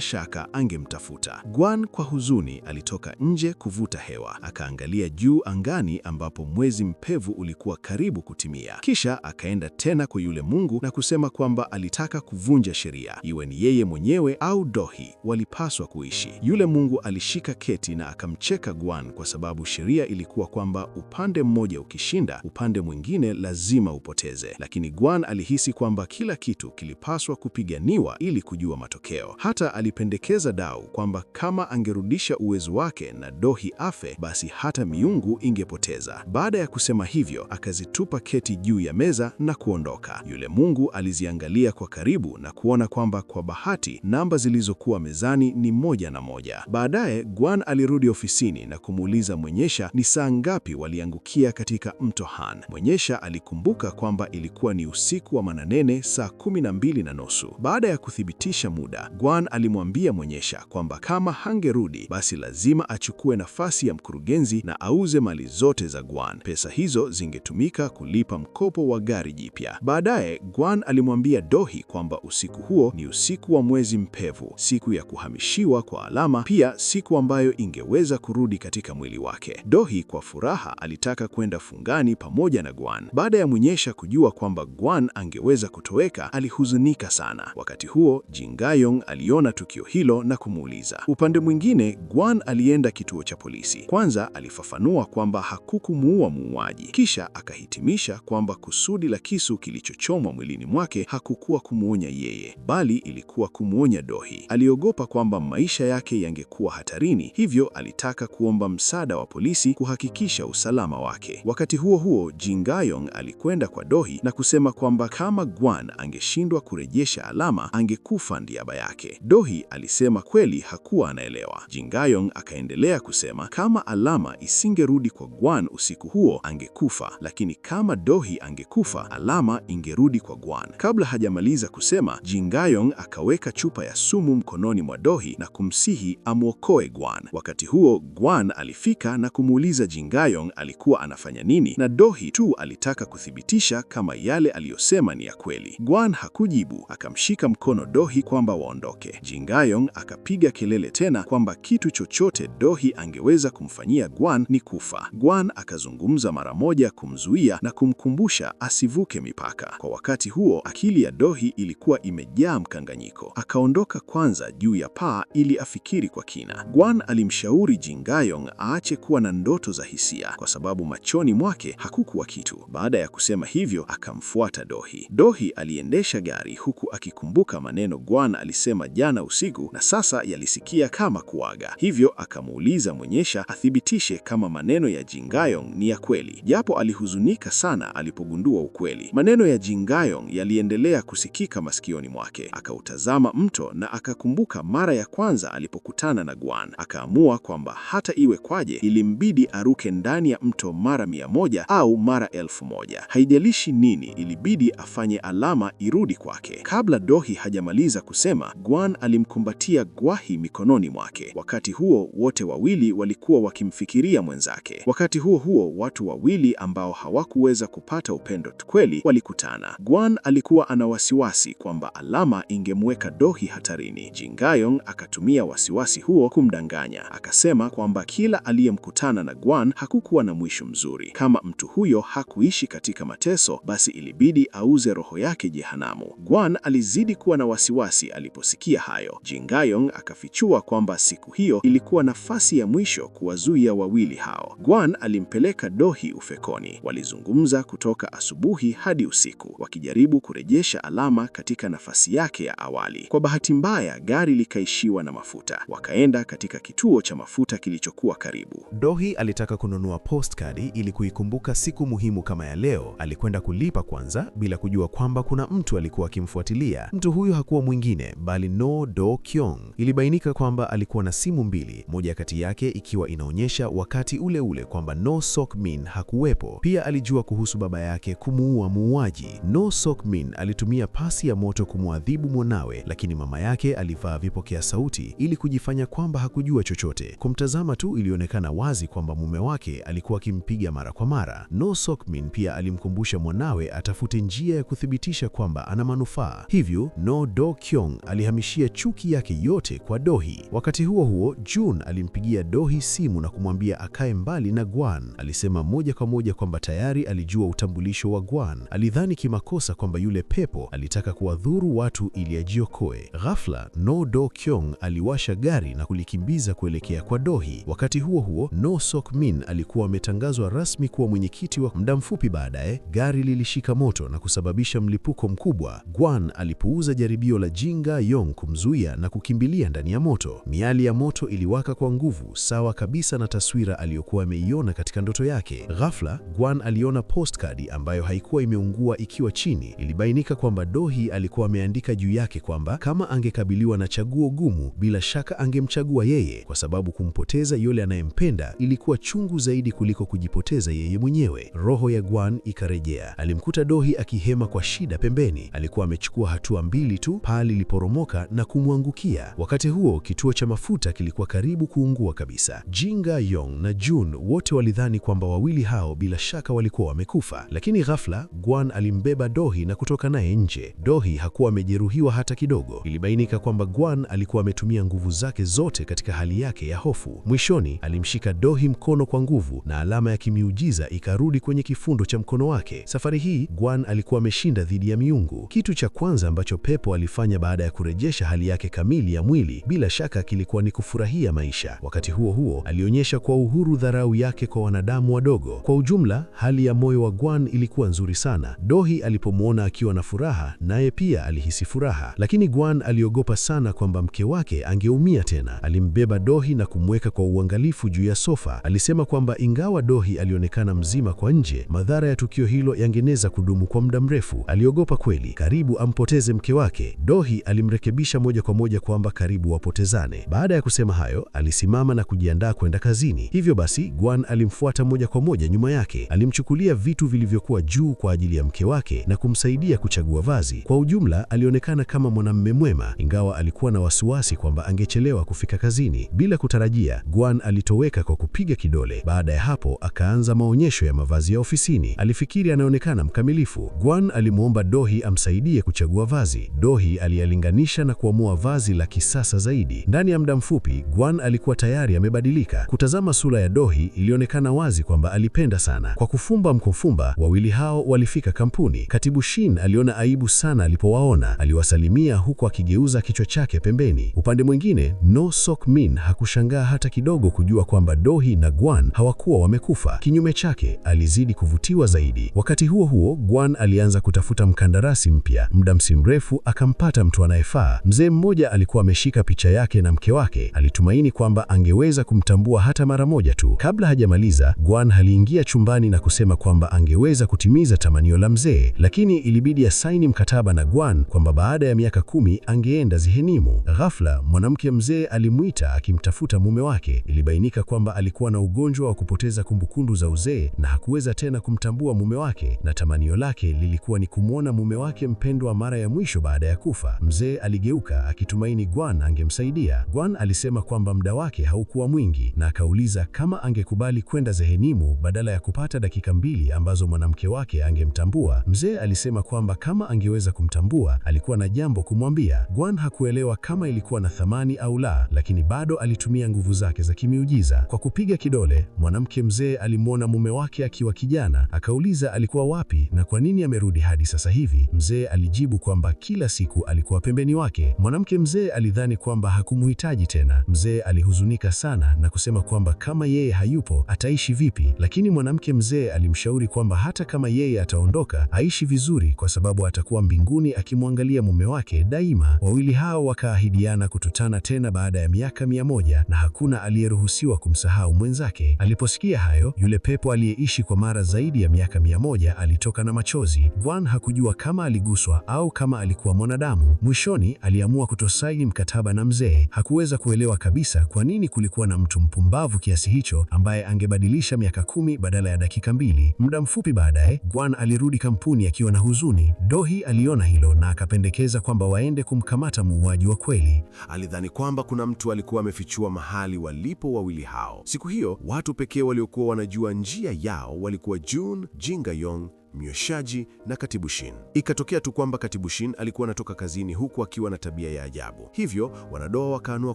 shaka angemtafuta. Guan kwa huzuni alitoka nje kuvuta hewa, akaangalia juu angani ambapo mwezi mpevu ulikuwa karibu kutimia. Kisha akaenda tena kwa yule Mungu na kusema kwamba alitaka kuvunja sheria, iwe ni yeye mwenyewe au Dohi walipaswa kuishi. Yule Mungu alishika keti na akamcheka Guan kwa sababu sheria ilikuwa kwamba upande mmoja ukishinda, upande mwingine lazima upoteze. Lakini Guan alihisi kwamba kila kitu kilipaswa kupiganiwa ili kujua matokeo. Hata alipendekeza dau kwamba kama angerudisha uwezo wake na Dohi afe, basi hata miungu ingepoteza. Baada ya kusema hivyo, akazitupa keti juu ya meza na kuondoka. Yule Mungu aliziangalia kwa karibu na kuona kwamba kwa bahati namba zilizokuwa mezani ni 1 Baadaye Guan alirudi ofisini na kumuuliza Mwenyesha ni saa ngapi waliangukia katika mto Han. Mwenyesha alikumbuka kwamba ilikuwa ni usiku wa manane saa 12:30. Baada ya kuthibitisha muda, Guan alimwambia Mwenyesha kwamba kama hangerudi basi lazima achukue nafasi ya mkurugenzi na auze mali zote za Guan. Pesa hizo zingetumika kulipa mkopo wa gari jipya. Baadaye Guan alimwambia Dohi kwamba usiku huo ni usiku wa mwezi mpevu, siku ya kuhamishiwa kwa alama, pia siku ambayo ingeweza kurudi katika mwili wake. Dohi kwa furaha alitaka kwenda fungani pamoja na Guan. Baada ya Mwenyesha kujua kwamba Guan angeweza kutoweka, alihuzunika sana. Wakati huo Jingayong aliona tukio hilo na kumuuliza. Upande mwingine, Guan alienda kituo cha polisi. Kwanza alifafanua kwamba hakukumuua muuaji, kisha akahitimisha kwamba kusudi la kisu kilichochomwa mwilini mwake hakukuwa kumuonya yeye, bali ilikuwa kumuonya Dohi. Aliogopa kwamba maisha yake yangekuwa hatarini, hivyo alitaka kuomba msaada wa polisi kuhakikisha usalama wake. Wakati huo huo, Jingayong alikwenda kwa Dohi na kusema kwamba kama Guan angeshindwa kurejesha alama, angekufa ndiaba yake. Dohi alisema kweli hakuwa anaelewa. Jingayong akaendelea kusema kama alama isingerudi kwa Guan usiku huo, angekufa, lakini kama Dohi angekufa, alama ingerudi kwa Guan. Kabla hajamaliza kusema, Jingayong akaweka chupa ya sumu mkononi mwa Dohi na kumsihi amwokoe Guan. Wakati huo Guan alifika na kumuuliza Jingayong alikuwa anafanya nini, na Dohi tu alitaka kuthibitisha kama yale aliyosema ni ya kweli. Guan hakujibu, akamshika mkono Dohi kwamba waondoke. Jingayong akapiga kelele tena kwamba kitu chochote Dohi angeweza kumfanyia Guan ni kufa. Guan akazungumza mara moja kumzuia na kumkumbusha asivuke mipaka. Kwa wakati huo akili ya Dohi ilikuwa imejaa mkanganyiko. Akaondoka kwanza juu ya paa ili afikiri kwa kina. Guan alimshauri Jingayong aache kuwa na ndoto za hisia kwa sababu machoni mwake hakukuwa kitu. Baada ya kusema hivyo, akamfuata Dohi. Dohi aliendesha gari huku akikumbuka maneno Guan alisema jana usiku na sasa yalisikia kama kuaga. Hivyo akamuuliza Mwenyesha athibitishe kama maneno ya Jingayong ni ya kweli. Japo alihuzunika sana alipogundua ukweli. Maneno ya Jingayong yaliendelea kusikika masikioni mwake. Akautazama mto na akakumbuka mara ya kwanza alipokutana na Guan. Akaamua kwamba hata iwe kwaje ilimbidi aruke ndani ya mto mara 100 au mara 1000. Haijalishi nini, ilibidi afanye alama irudi kwake. Kabla Dohi hajamaliza kusema, Guan alimkumbatia Gwahi mikononi mwake. Wakati huo wote wawili walikuwa wakimfikiria mwenzake. Wakati huo huo, watu wawili ambao hawakuweza kupata upendo kweli walikutana. Guan alikuwa ana wasiwasi kwamba alama ingemweka Dohi hatarini. Jingayong akatumia wasiwasi huo kumdanganya. Akasema kwamba kila aliyemkutana na Guan hakukuwa na mwisho mzuri. Kama mtu huyo hakuishi katika mateso, basi ilibidi auze roho yake jehanamu. Guan alizidi kuwa na wasiwasi aliposikia hayo. Jingayong akafichua kwamba siku hiyo ilikuwa nafasi ya mwisho kuwazuia wawili hao. Guan alimpeleka Dohi ufekoni. Walizungumza kutoka asubuhi hadi usiku, wakijaribu kurejesha alama katika nafasi yake ya awali. Kwa bahati mbaya, gari likaishiwa na mafuta. Wakaenda katika kituo cha mafuta kilichokuwa karibu. Dohi alitaka kununua postcard ili kuikumbuka siku muhimu kama ya leo. Alikwenda kulipa kwanza bila kujua kwamba kuna mtu alikuwa akimfuatilia. Mtu huyo hakuwa mwingine bali No Do-kyung. Ilibainika kwamba alikuwa na simu mbili, moja kati yake ikiwa inaonyesha wakati ule ule kwamba No Sok-min hakuwepo. Pia alijua kuhusu baba yake kumuua muuaji. No Sok-min alitumia pasi ya moto kumwadhibu mwanawe, lakini mama yake alivaa vipokea sauti ili kujifanya kwamba hakujua chochote. Kumtazama tu ilionekana wazi kwamba mume wake alikuwa akimpiga mara kwa mara. No Sok-min pia alimkumbusha mwanawe atafute njia ya kuthibitisha kwamba ana manufaa. Hivyo No Do-kyung alihamishia chuki yake yote kwa Dohi. Wakati huo huo, Jun alimpigia Dohi simu na kumwambia akae mbali na Guan. Alisema moja kwa moja kwamba tayari alijua utambulisho wa Guan. Alidhani kimakosa kwamba yule pepo alitaka kuwadhuru watu ili ajiokoe. Ghafla, No Do-kyung aliwasha gari na kulikimbiza kuelekea kwa Dohi. Wakati huo huo, No Sok-min alikuwa ametangazwa rasmi kuwa mwenyekiti wa. Muda mfupi baadaye, gari lilishika moto na kusababisha mlipuko mkubwa. Guan alipuuza jaribio la Jingayong kumzuia na kukimbilia ndani ya moto. Miali ya moto iliwaka kwa nguvu, sawa kabisa na taswira aliyokuwa ameiona katika ndoto yake. Ghafla, Guan aliona postcard ambayo haikuwa imeungua ikiwa chini. Ilibainika kwamba Dohi alikuwa ameandika juu yake kwamba kama angekabiliwa na chaguo gumu, bila shaka angemchagua yeye, kwa sababu kumpoteza yule anayempenda ilikuwa chungu zaidi kuliko kujipoteza yeye mwenyewe. Roho ya Guan ikarejea. Alimkuta Dohi akihema kwa shida pembeni. Alikuwa amechukua hatua mbili tu, paa liliporomoka na kumwangukia. Wakati huo, kituo cha mafuta kilikuwa karibu kuungua kabisa. Jingayong na Jun wote walidhani kwamba wawili hao bila shaka walikuwa wamekufa, lakini ghafla Guan alimbeba Dohi na kutoka naye nje. Dohi hakuwa amejeruhiwa hata kidogo. Ilibainika kwamba Guan alikuwa ametumia nguvu zake zote katika hali yake ya hofu. Mwishoni, alimshika Dohi mkono kwa nguvu na alama ya kimiujiza ikarudi kwenye kifundo cha mkono wake. Safari hii Guan alikuwa ameshinda dhidi ya miungu. Kitu cha kwanza ambacho pepo alifanya baada ya kurejesha hali yake kamili ya mwili, bila shaka kilikuwa ni kufurahia maisha. Wakati huo huo, alionyesha kwa uhuru dharau yake kwa wanadamu wadogo. Kwa ujumla, hali ya moyo wa Guan ilikuwa nzuri sana. Dohi alipomwona akiwa na furaha, naye pia alihisi furaha, lakini Guan aliogopa sana kwamba mke wake angeumia tena. Alimbeba Dohi na kumweka kwa uangalifu juu ya sofa. Alisema kwamba ingawa Dohi alionekana mzima kwa nje, madhara ya tukio hilo yangeneza kudumu kwa muda mrefu. Aliogopa kweli, karibu ampoteze mke wake. Dohi alimrekebisha moja kwa moja kwamba karibu wapotezane. Baada ya kusema hayo, alisimama na kujiandaa kwenda kazini. Hivyo basi, Guan alimfuata moja kwa moja nyuma yake. Alimchukulia vitu vilivyokuwa juu kwa ajili ya mke wake na kumsaidia kuchagua vazi. Kwa ujumla, alionekana kama mwanamume mwema, ingawa alikuwa na wasiwasi kwamba angechelewa kufika kazini. Bila kutarajia, Guan alitoweka kwa kupiga kidole. Baada ya hapo, akaanza maonyesho ya mavazi ya ofisini. Alifikiri anaonekana mkamilifu. Guan alimwomba Dohi amsaidie kuchagua vazi. Dohi aliyalinganisha na kuamua vazi la kisasa zaidi. Ndani ya muda mfupi, Guan alikuwa tayari amebadilika. Kutazama sura ya Dohi, ilionekana wazi kwamba alipenda sana. Kwa kufumba mkufumba, wawili hao walifika kampuni. Katibu Shin aliona aibu sana alipowaona. Aliwasalimia huku akigeuza kichwa chake pembeni. Upande mwingine, No Sok-min hakushangaa hata kidogo kujua kwamba Dohi na Guan hawakuwa wamekufa. Kinyume chake, alizidi kuvutiwa zaidi. Wakati huo huo, Guan alianza kutafuta mkandarasi mpya. Muda si mrefu akampata mtu anayefaa. Mzee mmoja alikuwa ameshika picha yake na mke wake. Alitumaini kwamba angeweza kumtambua hata mara moja tu. Kabla hajamaliza, Guan aliingia chumbani na kusema kwamba angeweza kutimiza tamanio la mzee, lakini ilibidi asaini mkataba na Guan kwamba baada ya miaka 10 angeenda Zihenimu. Ghafla, mwanamke mzee alimuita akimtafuta mume wake. Ilibainika kwamba alikuwa na ugonjwa wa kupoteza kumbukumbu za uzee na hakuweza tena kumtambua mume mume wake, na tamanio lake lilikuwa ni kumwona mume wake mpendwa mara ya mwisho baada ya kufa. Mzee aligeuka akitumaini Gwan angemsaidia. Gwan alisema kwamba muda wake haukuwa mwingi, na akauliza kama angekubali kwenda Zehenimu badala ya kupata dakika 2 ambazo mwanamke wake angemtambua. Mzee alisema kwamba kama angeweza kumtambua, alikuwa na jambo kumwambia. Gwan hakuelewa kama ilikuwa na thamani au la, lakini bado alitumia nguvu zake za kimiujiza. Kwa kupiga kidole, mwanamke mzee alimwona mume wake akiwa kijana. Akauliza alikuwa wapi na kwa nini amerudi hadi sasa hivi. Mzee alijibu kwamba kila siku alikuwa pembeni wake. Mwanamke mzee alidhani kwamba hakumhitaji tena. Mzee alihuzunika sana na kusema kwamba kama yeye hayupo ataishi vipi, lakini mwanamke mzee alimshauri kwamba hata kama yeye ataondoka, aishi vizuri kwa sababu atakuwa mbinguni akimwangalia mume wake daima. Wawili hao wakaahidiana kututana tena baada ya miaka 100 na hakuna aliyeruhusiwa kumsahau mwenzake. Aliposikia hayo, yule pepo aliyeishi kwa mara zaidi ya miaka 100 alitoka na machozi. Gwan hakujua kama aliguswa au kama alikuwa mwanadamu. Mwishoni aliamua kutosaini mkataba na mzee. Hakuweza kuelewa kabisa kwa nini kulikuwa na mtu mpumbavu kiasi hicho ambaye angebadilisha miaka 10 badala ya dakika 2. Muda mfupi baadaye, Gwan alirudi kampuni akiwa na huzuni. Dohi aliona hilo na akapendekeza kwamba waende kumkamata muuaji wa kweli. Alidhani kwamba kuna mtu alikuwa amefichua mahali walipo wawili hao. Siku hiyo, watu pekee waliokuwa wanajua njia yao walikuwa June, Jin-ga-yong, mnyweshaji na Katibu Shin. Ikatokea tu kwamba Katibu Shin alikuwa anatoka kazini huku akiwa na tabia ya ajabu. Hivyo wanadoa wakaamua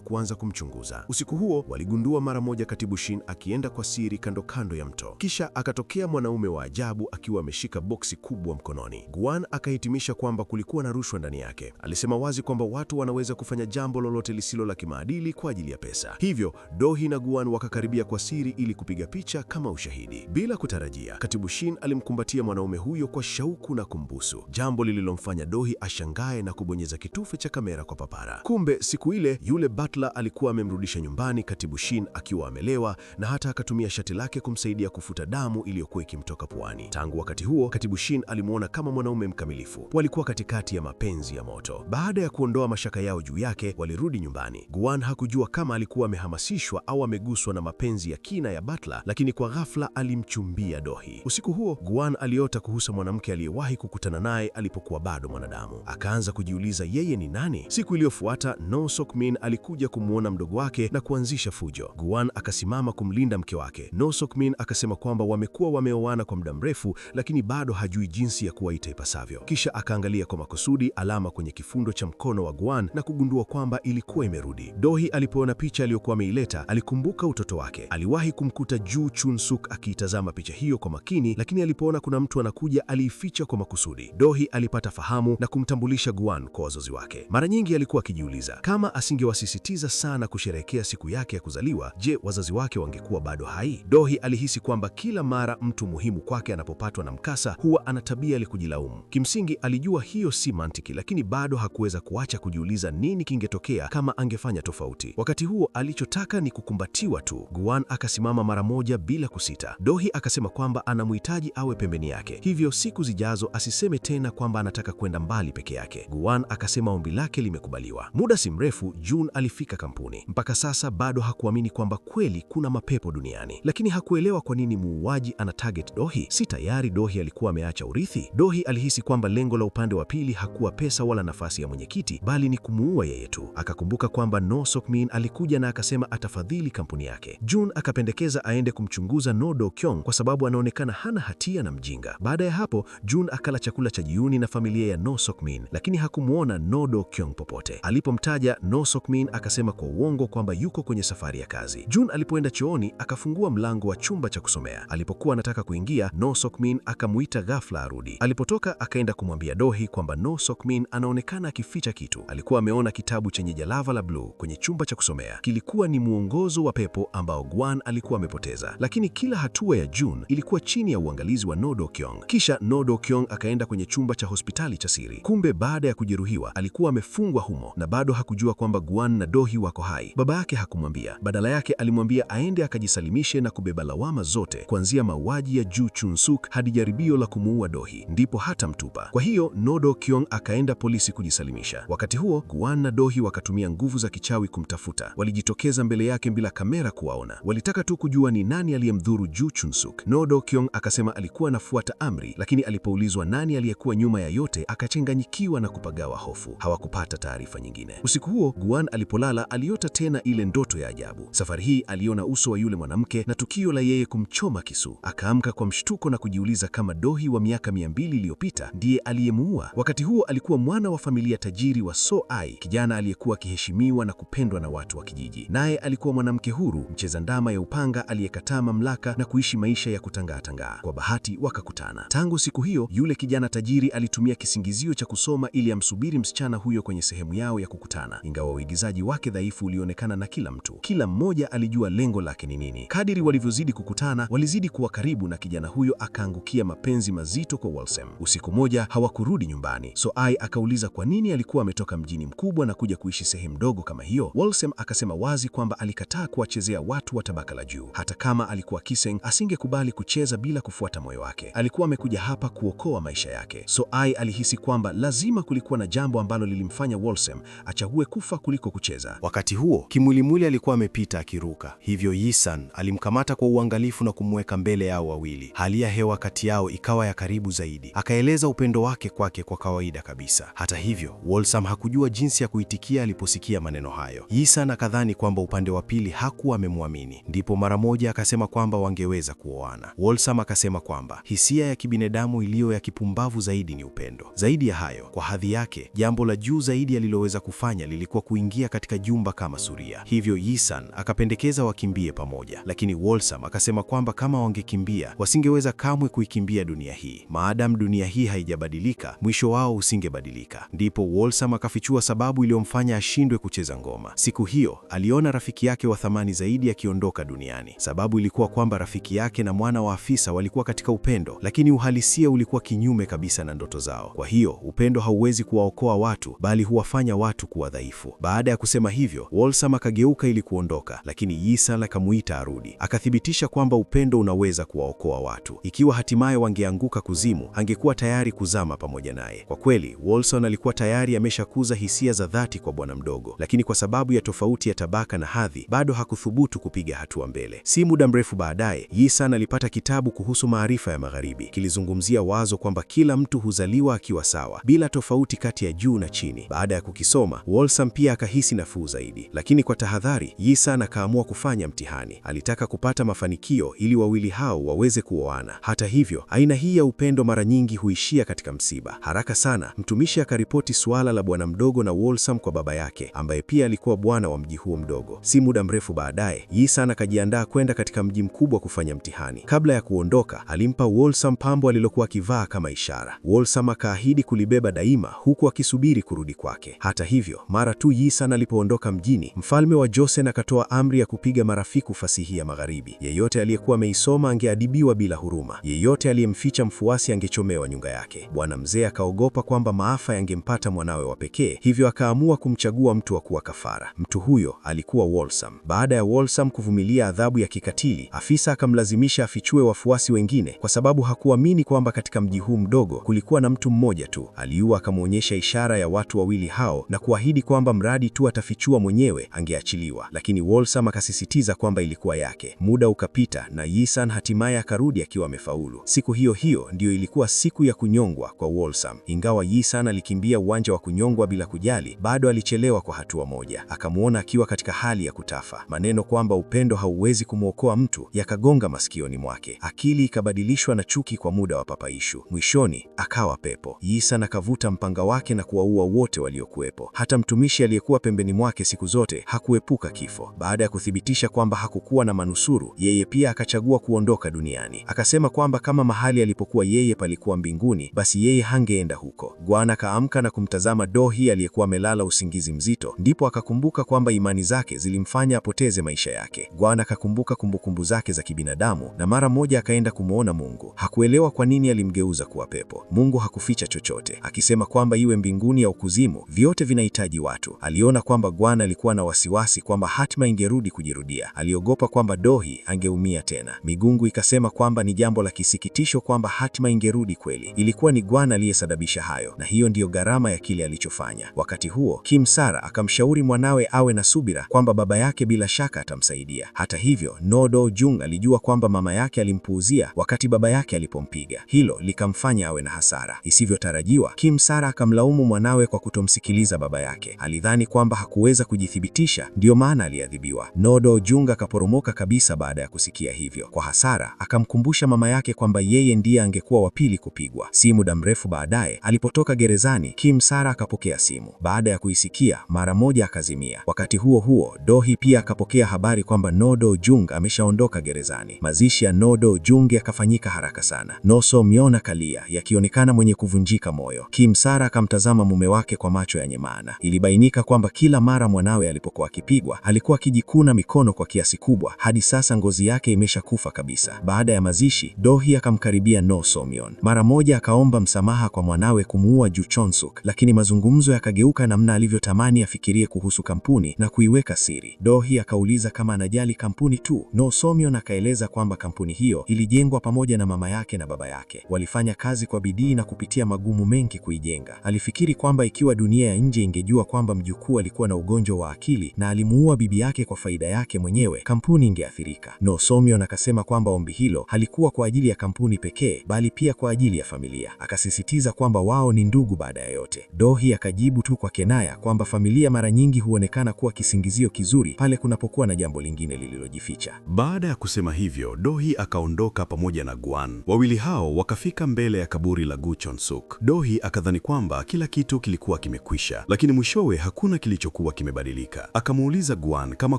kuanza kumchunguza. Usiku huo waligundua mara moja Katibu Shin akienda kwa siri kando ya mto. Kisha akatokea mwanaume wa ajabu akiwa ameshika boksi kubwa mkononi. Gwan akahitimisha kwamba kulikuwa na rushwa ndani yake. Alisema wazi kwamba watu wanaweza kufanya jambo lolote lisilo la kimaadili kwa ajili ya pesa. Hivyo Dohi na Gwan wakakaribia kwa siri ili kupiga picha kama ushahidi. Bila kutarajia, Katibu Shin alimkumbatia mwanaume huyo kwa shauku na kumbusu, jambo lililomfanya Dohi ashangae na kubonyeza kitufe cha kamera kwa papara. Kumbe siku ile yule butler alikuwa amemrudisha nyumbani Katibu Shin akiwa amelewa, na hata akatumia shati lake kumsaidia kufuta damu iliyokuwa ikimtoka puani. Tangu wakati huo Katibu Shin alimuona kama mwanaume mkamilifu. Walikuwa katikati ya mapenzi ya moto. Baada ya kuondoa mashaka yao juu yake, walirudi nyumbani. Gwan hakujua kama alikuwa amehamasishwa au ameguswa na mapenzi ya kina ya butler, lakini kwa ghafla alimchumbia Dohi. Usiku huo Gwan aliota kuhusu mwanamke aliyewahi kukutana naye alipokuwa bado mwanadamu. Akaanza kujiuliza yeye ni nani. Siku iliyofuata No Sok-min alikuja kumwona mdogo wake na kuanzisha fujo. Gwan akasimama kumlinda mke wake. No Sok-min akasema kwamba wamekuwa wameoana kwa muda mrefu, lakini bado hajui jinsi ya kuwaita ipasavyo. Kisha akaangalia kwa makusudi alama kwenye kifundo cha mkono wa Gwan na kugundua kwamba ilikuwa imerudi. Dohi alipoona picha aliyokuwa ameileta, alikumbuka utoto wake. Aliwahi kumkuta Ju Chun-suk akiitazama picha hiyo kwa makini, lakini alipoona kuna mtu anakuja aliificha kwa makusudi. Dohi alipata fahamu na kumtambulisha Gwan kwa wazazi wake. Mara nyingi alikuwa akijiuliza kama asingewasisitiza sana kusherehekea siku yake ya kuzaliwa, je, wazazi wake wangekuwa bado hai? Dohi alihisi kwamba kila mara mtu muhimu kwake anapopatwa na mkasa huwa ana tabia ya kujilaumu. Kimsingi alijua hiyo si mantiki, lakini bado hakuweza kuacha kujiuliza nini kingetokea kama angefanya tofauti. Wakati huo alichotaka ni kukumbatiwa tu. Gwan akasimama mara moja bila kusita. Dohi akasema kwamba anamhitaji awe pembeni yake, hivyo siku zijazo asiseme tena kwamba anataka kwenda mbali peke yake. Gwan akasema ombi lake limekubaliwa. Muda si mrefu June alifika kampuni. Mpaka sasa bado hakuamini kwamba kweli kuna mapepo duniani, lakini hakuelewa kwa nini muuaji ana target Dohi. Si tayari Dohi alikuwa ameacha urithi? Dohi alihisi kwamba lengo la upande wa pili hakuwa pesa wala nafasi ya mwenyekiti, bali ni kumuua yeye tu. Akakumbuka kwamba No Sok-min alikuja na akasema atafadhili kampuni yake. June akapendekeza aende kumchunguza No Do-kyung kwa sababu anaonekana hana hatia na mjinga. Baada ya hapo June akala chakula cha jioni na familia ya No Sok-min, lakini hakumuona No Do-kyung popote. Alipomtaja No Sok-min akasema kwa uongo kwamba yuko kwenye safari ya kazi. June alipoenda chooni akafungua mlango wa chumba cha kusomea. Alipokuwa anataka kuingia, No Sok-min akamuita ghafla arudi. Alipotoka akaenda kumwambia Dohi kwamba No Sok-min anaonekana akificha kitu. Alikuwa ameona kitabu chenye jalava la bluu kwenye chumba cha kusomea. Kilikuwa ni mwongozo wa pepo ambao Gwan alikuwa amepoteza, lakini kila hatua ya June ilikuwa chini ya uangalizi wa No Do-kyung. Kisha No Do-kyung akaenda kwenye chumba cha hospitali cha siri. Kumbe baada ya kujeruhiwa alikuwa amefungwa humo na bado hakujua kwamba Gwan na Dohi wako hai. Baba yake hakumwambia. Badala yake alimwambia aende akajisalimishe na kubeba lawama zote, kuanzia mauaji ya Ju Chun-suk hadi jaribio la kumuua Dohi, ndipo hata mtupa. Kwa hiyo No Do-kyung akaenda polisi kujisalimisha. Wakati huo Gwan na Dohi wakatumia nguvu za kichawi kumtafuta. Walijitokeza mbele yake bila kamera kuwaona. Walitaka tu kujua ni nani aliyemdhuru Ju Chun-suk. No Do-kyung akasema alikuwa anafuata amri, lakini alipoulizwa nani aliyekuwa nyuma ya yote, akachanganyikiwa na kupagawa hofu. Hawakupata taarifa nyingine. Usiku huo Guan alipolala, aliota tena ile ndoto ya ajabu. Safari hii aliona uso wa yule mwanamke na tukio la yeye kumchoma kisu. Akaamka kwa mshtuko na kujiuliza kama Dohi wa miaka 200 iliyopita ndiye aliyemuua. Wakati huo alikuwa mwana wa familia tajiri wa So Ai, kijana aliyekuwa akiheshimiwa na kupendwa na watu wa kijiji. Naye alikuwa mwanamke huru, mcheza ndama ya upanga aliyekataa mamlaka na kuishi maisha ya kutangaa-tangaa. Kwa bahati wakakutana. Tangu siku hiyo, yule kijana tajiri alitumia kisingizio cha kusoma ili amsubiri msichana huyo kwenye sehemu yao ya kukutana. Ingawa uigizaji wake dhaifu ulionekana na kila mtu, kila mmoja alijua lengo lake ni nini. Kadiri walivyozidi kukutana, walizidi kuwa karibu na kijana huyo akaangukia mapenzi mazito kwa Walsem. Usiku moja hawakurudi nyumbani. So Ai akauliza kwa nini alikuwa ametoka mjini mkubwa na kuja kuishi sehemu ndogo kama hiyo. Walsem akasema wazi kwamba alikataa kuwachezea watu wa tabaka la juu. Hata kama alikuwa Kiseng, asingekubali kucheza bila kufuata moyo wake. Alikuwa amekuja hapa kuokoa maisha yake. So Ai alihisi kwamba lazima kulikuwa na jambo ambalo lilimfanya Walsem achague kufa kuliko kucheza. Wakati huo, Kimwilimwili alikuwa amepita akiruka. Hivyo Yisan alimkamata kwa uangalifu na kumweka mbele yao wawili. Hali ya hewa kati yao ikawa ya karibu zaidi. Akaeleza upendo wake kwake kwa kawaida kabisa. Hata hivyo, Walsem hakujua jinsi ya kuitikia aliposikia maneno hayo. Yisan akadhani kwamba upande wa pili hakuwa amemwamini. Ndipo mara moja akasema kwamba wangeweza kuoana. Walsem akasema kwamba hisia ya kibinadamu iliyo ya kipumbavu zaidi ni upendo. Zaidi ya hayo, kwa hadhi yake, jambo la juu zaidi aliloweza kufanya lilikuwa kuingia katika jumba kama Suria. Hivyo Yisan akapendekeza wakimbie pamoja, lakini Walsem akasema kwamba kama wangekimbia, wasingeweza kamwe kuikimbia dunia hii. Maadamu dunia hii haijabadilika, mwisho wao usingebadilika. Ndipo Walsem akafichua sababu iliyomfanya ashindwe kucheza ngoma. Siku hiyo aliona rafiki yake wa thamani zaidi akiondoka duniani. Sababu ilikuwa kwamba rafiki yake na mwana wa afisa walikuwa katika upendo, lakini uhalisia ulikuwa kinyume kabisa na ndoto zao. Kwa hiyo upendo hauwezi kuwaokoa watu, bali huwafanya watu kuwa dhaifu. Baada ya kusema hivyo, Walsem akageuka ili kuondoka, lakini Yisan akamuita arudi. Akathibitisha kwamba upendo unaweza kuwaokoa watu. Ikiwa hatimaye wangeanguka kuzimu, angekuwa tayari kuzama pamoja naye. Kwa kweli, Walsem alikuwa tayari ameshakuza hisia za dhati kwa bwana mdogo, lakini kwa sababu ya tofauti ya tabaka na hadhi, bado hakuthubutu kupiga hatua mbele. Si muda mrefu baadaye, Yisan alipata kitabu kuhusu maarifa ya Magharibi. Kilizungumzia wazo kwamba kila mtu huzaliwa akiwa sawa, bila tofauti kati ya juu na chini. Baada ya kukisoma, Walsem pia akahisi nafuu zaidi. Lakini kwa tahadhari, Yisan akaamua kufanya mtihani. Alitaka kupata mafanikio ili wawili hao waweze kuoana. Hata hivyo, aina hii ya upendo mara nyingi huishia katika msiba. Haraka sana, mtumishi akaripoti suala la bwana mdogo na Walsem kwa baba yake, ambaye pia alikuwa bwana wa mji huo mdogo. Si muda mrefu baadaye, Yisan akajiandaa kwenda katika mji mkubwa kufanya mtihani. Kabla ya kuondoka, alimpa Walsem pambo alilokuwa akivaa kama ishara. Walsem akaahidi kulibeba daima, huku akisubiri kurudi kwake. Hata hivyo, mara tu Yisan alipoondoka mjini, mfalme wa Joseon akatoa amri ya kupiga marufuku fasihi ya Magharibi. Yeyote aliyekuwa ameisoma angeadibiwa bila huruma. Yeyote aliyemficha mfuasi angechomewa nyunga yake. Bwana mzee akaogopa kwamba maafa yangempata mwanawe wa pekee, hivyo akaamua kumchagua mtu wa kuwa kafara. Mtu huyo alikuwa Walsem. Baada ya Walsem kuvumilia adhabu ya kikatili, afisa akamlazimisha afichue wafuasi wengine kwa sababu hakuamini kwamba katika mji huu mdogo kulikuwa na mtu mmoja tu. Aliua akamwonyesha ishara ya watu wawili hao na kuahidi kwamba mradi tu atafichua mwenyewe angeachiliwa, lakini Walsem akasisitiza kwamba ilikuwa yake. Muda ukapita na Yisan hatimaye akarudi akiwa amefaulu. Siku hiyo hiyo ndiyo ilikuwa siku ya kunyongwa kwa Walsem. Ingawa Yisan alikimbia uwanja wa kunyongwa bila kujali, bado alichelewa kwa hatua moja. Akamwona akiwa katika hali ya kutafa. Maneno kwamba upendo hauwezi kumwokoa mtu yakagonga masikioni mwake. Akili ikabadilishwa na chuki kwa muda wa papaishu. Mwishoni akawa pepo. Yisan akavuta mpanga wake na kuwaua wote waliokuwepo. Hata mtumishi aliyekuwa pembeni mwake siku zote hakuepuka kifo. Baada ya kuthibitisha kwamba hakukuwa na manusuru, yeye pia akachagua kuondoka duniani. Akasema kwamba kama mahali alipokuwa yeye palikuwa mbinguni, basi yeye hangeenda huko. Guan akaamka na kumtazama Dohi aliyekuwa amelala usingizi mzito. Ndipo akakumbuka kwamba imani zake zilimfanya apoteze maisha yake. Guan akakumbuka kumbukumbu zake za kibinadamu na mara moja akaenda kumwona Mungu. Hakuelewa kwa nini alimgeuza kuwa pepo. Mungu hakuficha chochote, akisema kwamba iwe mbinguni au kuzimu, vyote vinahitaji watu. Aliona kwamba Guan alikuwa na wasiwasi kwamba hatima ingerudi kujirudia. Aliogopa kwamba Dohi angeumia tena. Migungu ikasema kwamba ni jambo la kisikitisho kwamba hatima ingerudi kweli. Ilikuwa ni Guan aliyesababisha hayo, na hiyo ndiyo gharama ya kile alichofanya. Wakati huo, Kim Sara akamshauri mwanawe awe na subira kwamba baba yake bila shaka atamsaidia. Hata hivyo, No Do Jung alijua kwamba mama yake alimpuuzia wakati baba yake alipompiga. Hilo likamfanya awe na hasara. Isivyotarajiwa, Kim Sara akamlaumu mwanawe kwa kutomsikiliza baba yake. Alidhani kwamba hakuweza kujithibitisha, ndio maana aliadhibiwa. No Do-jung akaporomoka kabisa baada ya kusikia hivyo. Kwa hasara, akamkumbusha mama yake kwamba yeye ndiye angekuwa wa pili kupigwa. Si muda mrefu baadaye, alipotoka gerezani, Kim Sara akapokea simu. Baada ya kuisikia, mara moja akazimia. Wakati huo huo, Do-hee pia akapokea habari kwamba No Do-jung ameshaondoka gerezani. Mazishi ya No Do-jung yakafanyika haraka sana. No So-myon akalia, yakionekana mwenye kuvunjika moyo. Kim Sara akamtazama mume wake kwa macho yenye maana. Ilibainika kwamba kila mara mwanawe alipokuwa akipigwa, alikuwa akijikuna mikono kwa kiasi kubwa, hadi sasa ngozi yake imeshakufa kabisa. Baada ya mazishi, Do-hee akamkaribia No So-myon. Mara moja akaomba msamaha kwa mwanawe kumuua Ju Chon-suk, lakini mazungumzo yakageuka namna alivyotamani afikirie kuhusu kampuni na kuiweka siri. Do-hee akauliza kama anajali kampuni tu. No So-myon akaeleza kwamba kampuni hiyo ilijengwa pamoja na mama yake na baba yake. Walifanya kazi kwa bidii na kupitia magumu mengi kuijenga. Alifikiri kwamba ikiwa dunia ya nje ingejua kwamba mjukuu alikuwa na ugonjwa wa akili na alimuua bibi yake kwa faida yake mwenyewe, kampuni ingeathirika. No So-myon akasema kwamba ombi hilo halikuwa kwa ajili ya kampuni pekee, bali pia kwa ajili ya familia. Akasisitiza kwamba wao ni ndugu baada ya yote. Do-hee akajibu tu kwa kenaya kwamba familia mara nyingi huonekana kuwa kisingizio kizuri pale kunapokuwa na jambo lingine lililojificha. Baada ya kusema hivyo, Do-hee akaondoka pamoja na Gwan. Wawili hao wakafika mbele ya kaburi la Gu Chon-suk. Do-hee akadhani kwamba kila kitu kilikuwa kimekwisha, lakini mwishowe hakuna kilichokuwa kimebadilika. Akamuuliza Gwan kama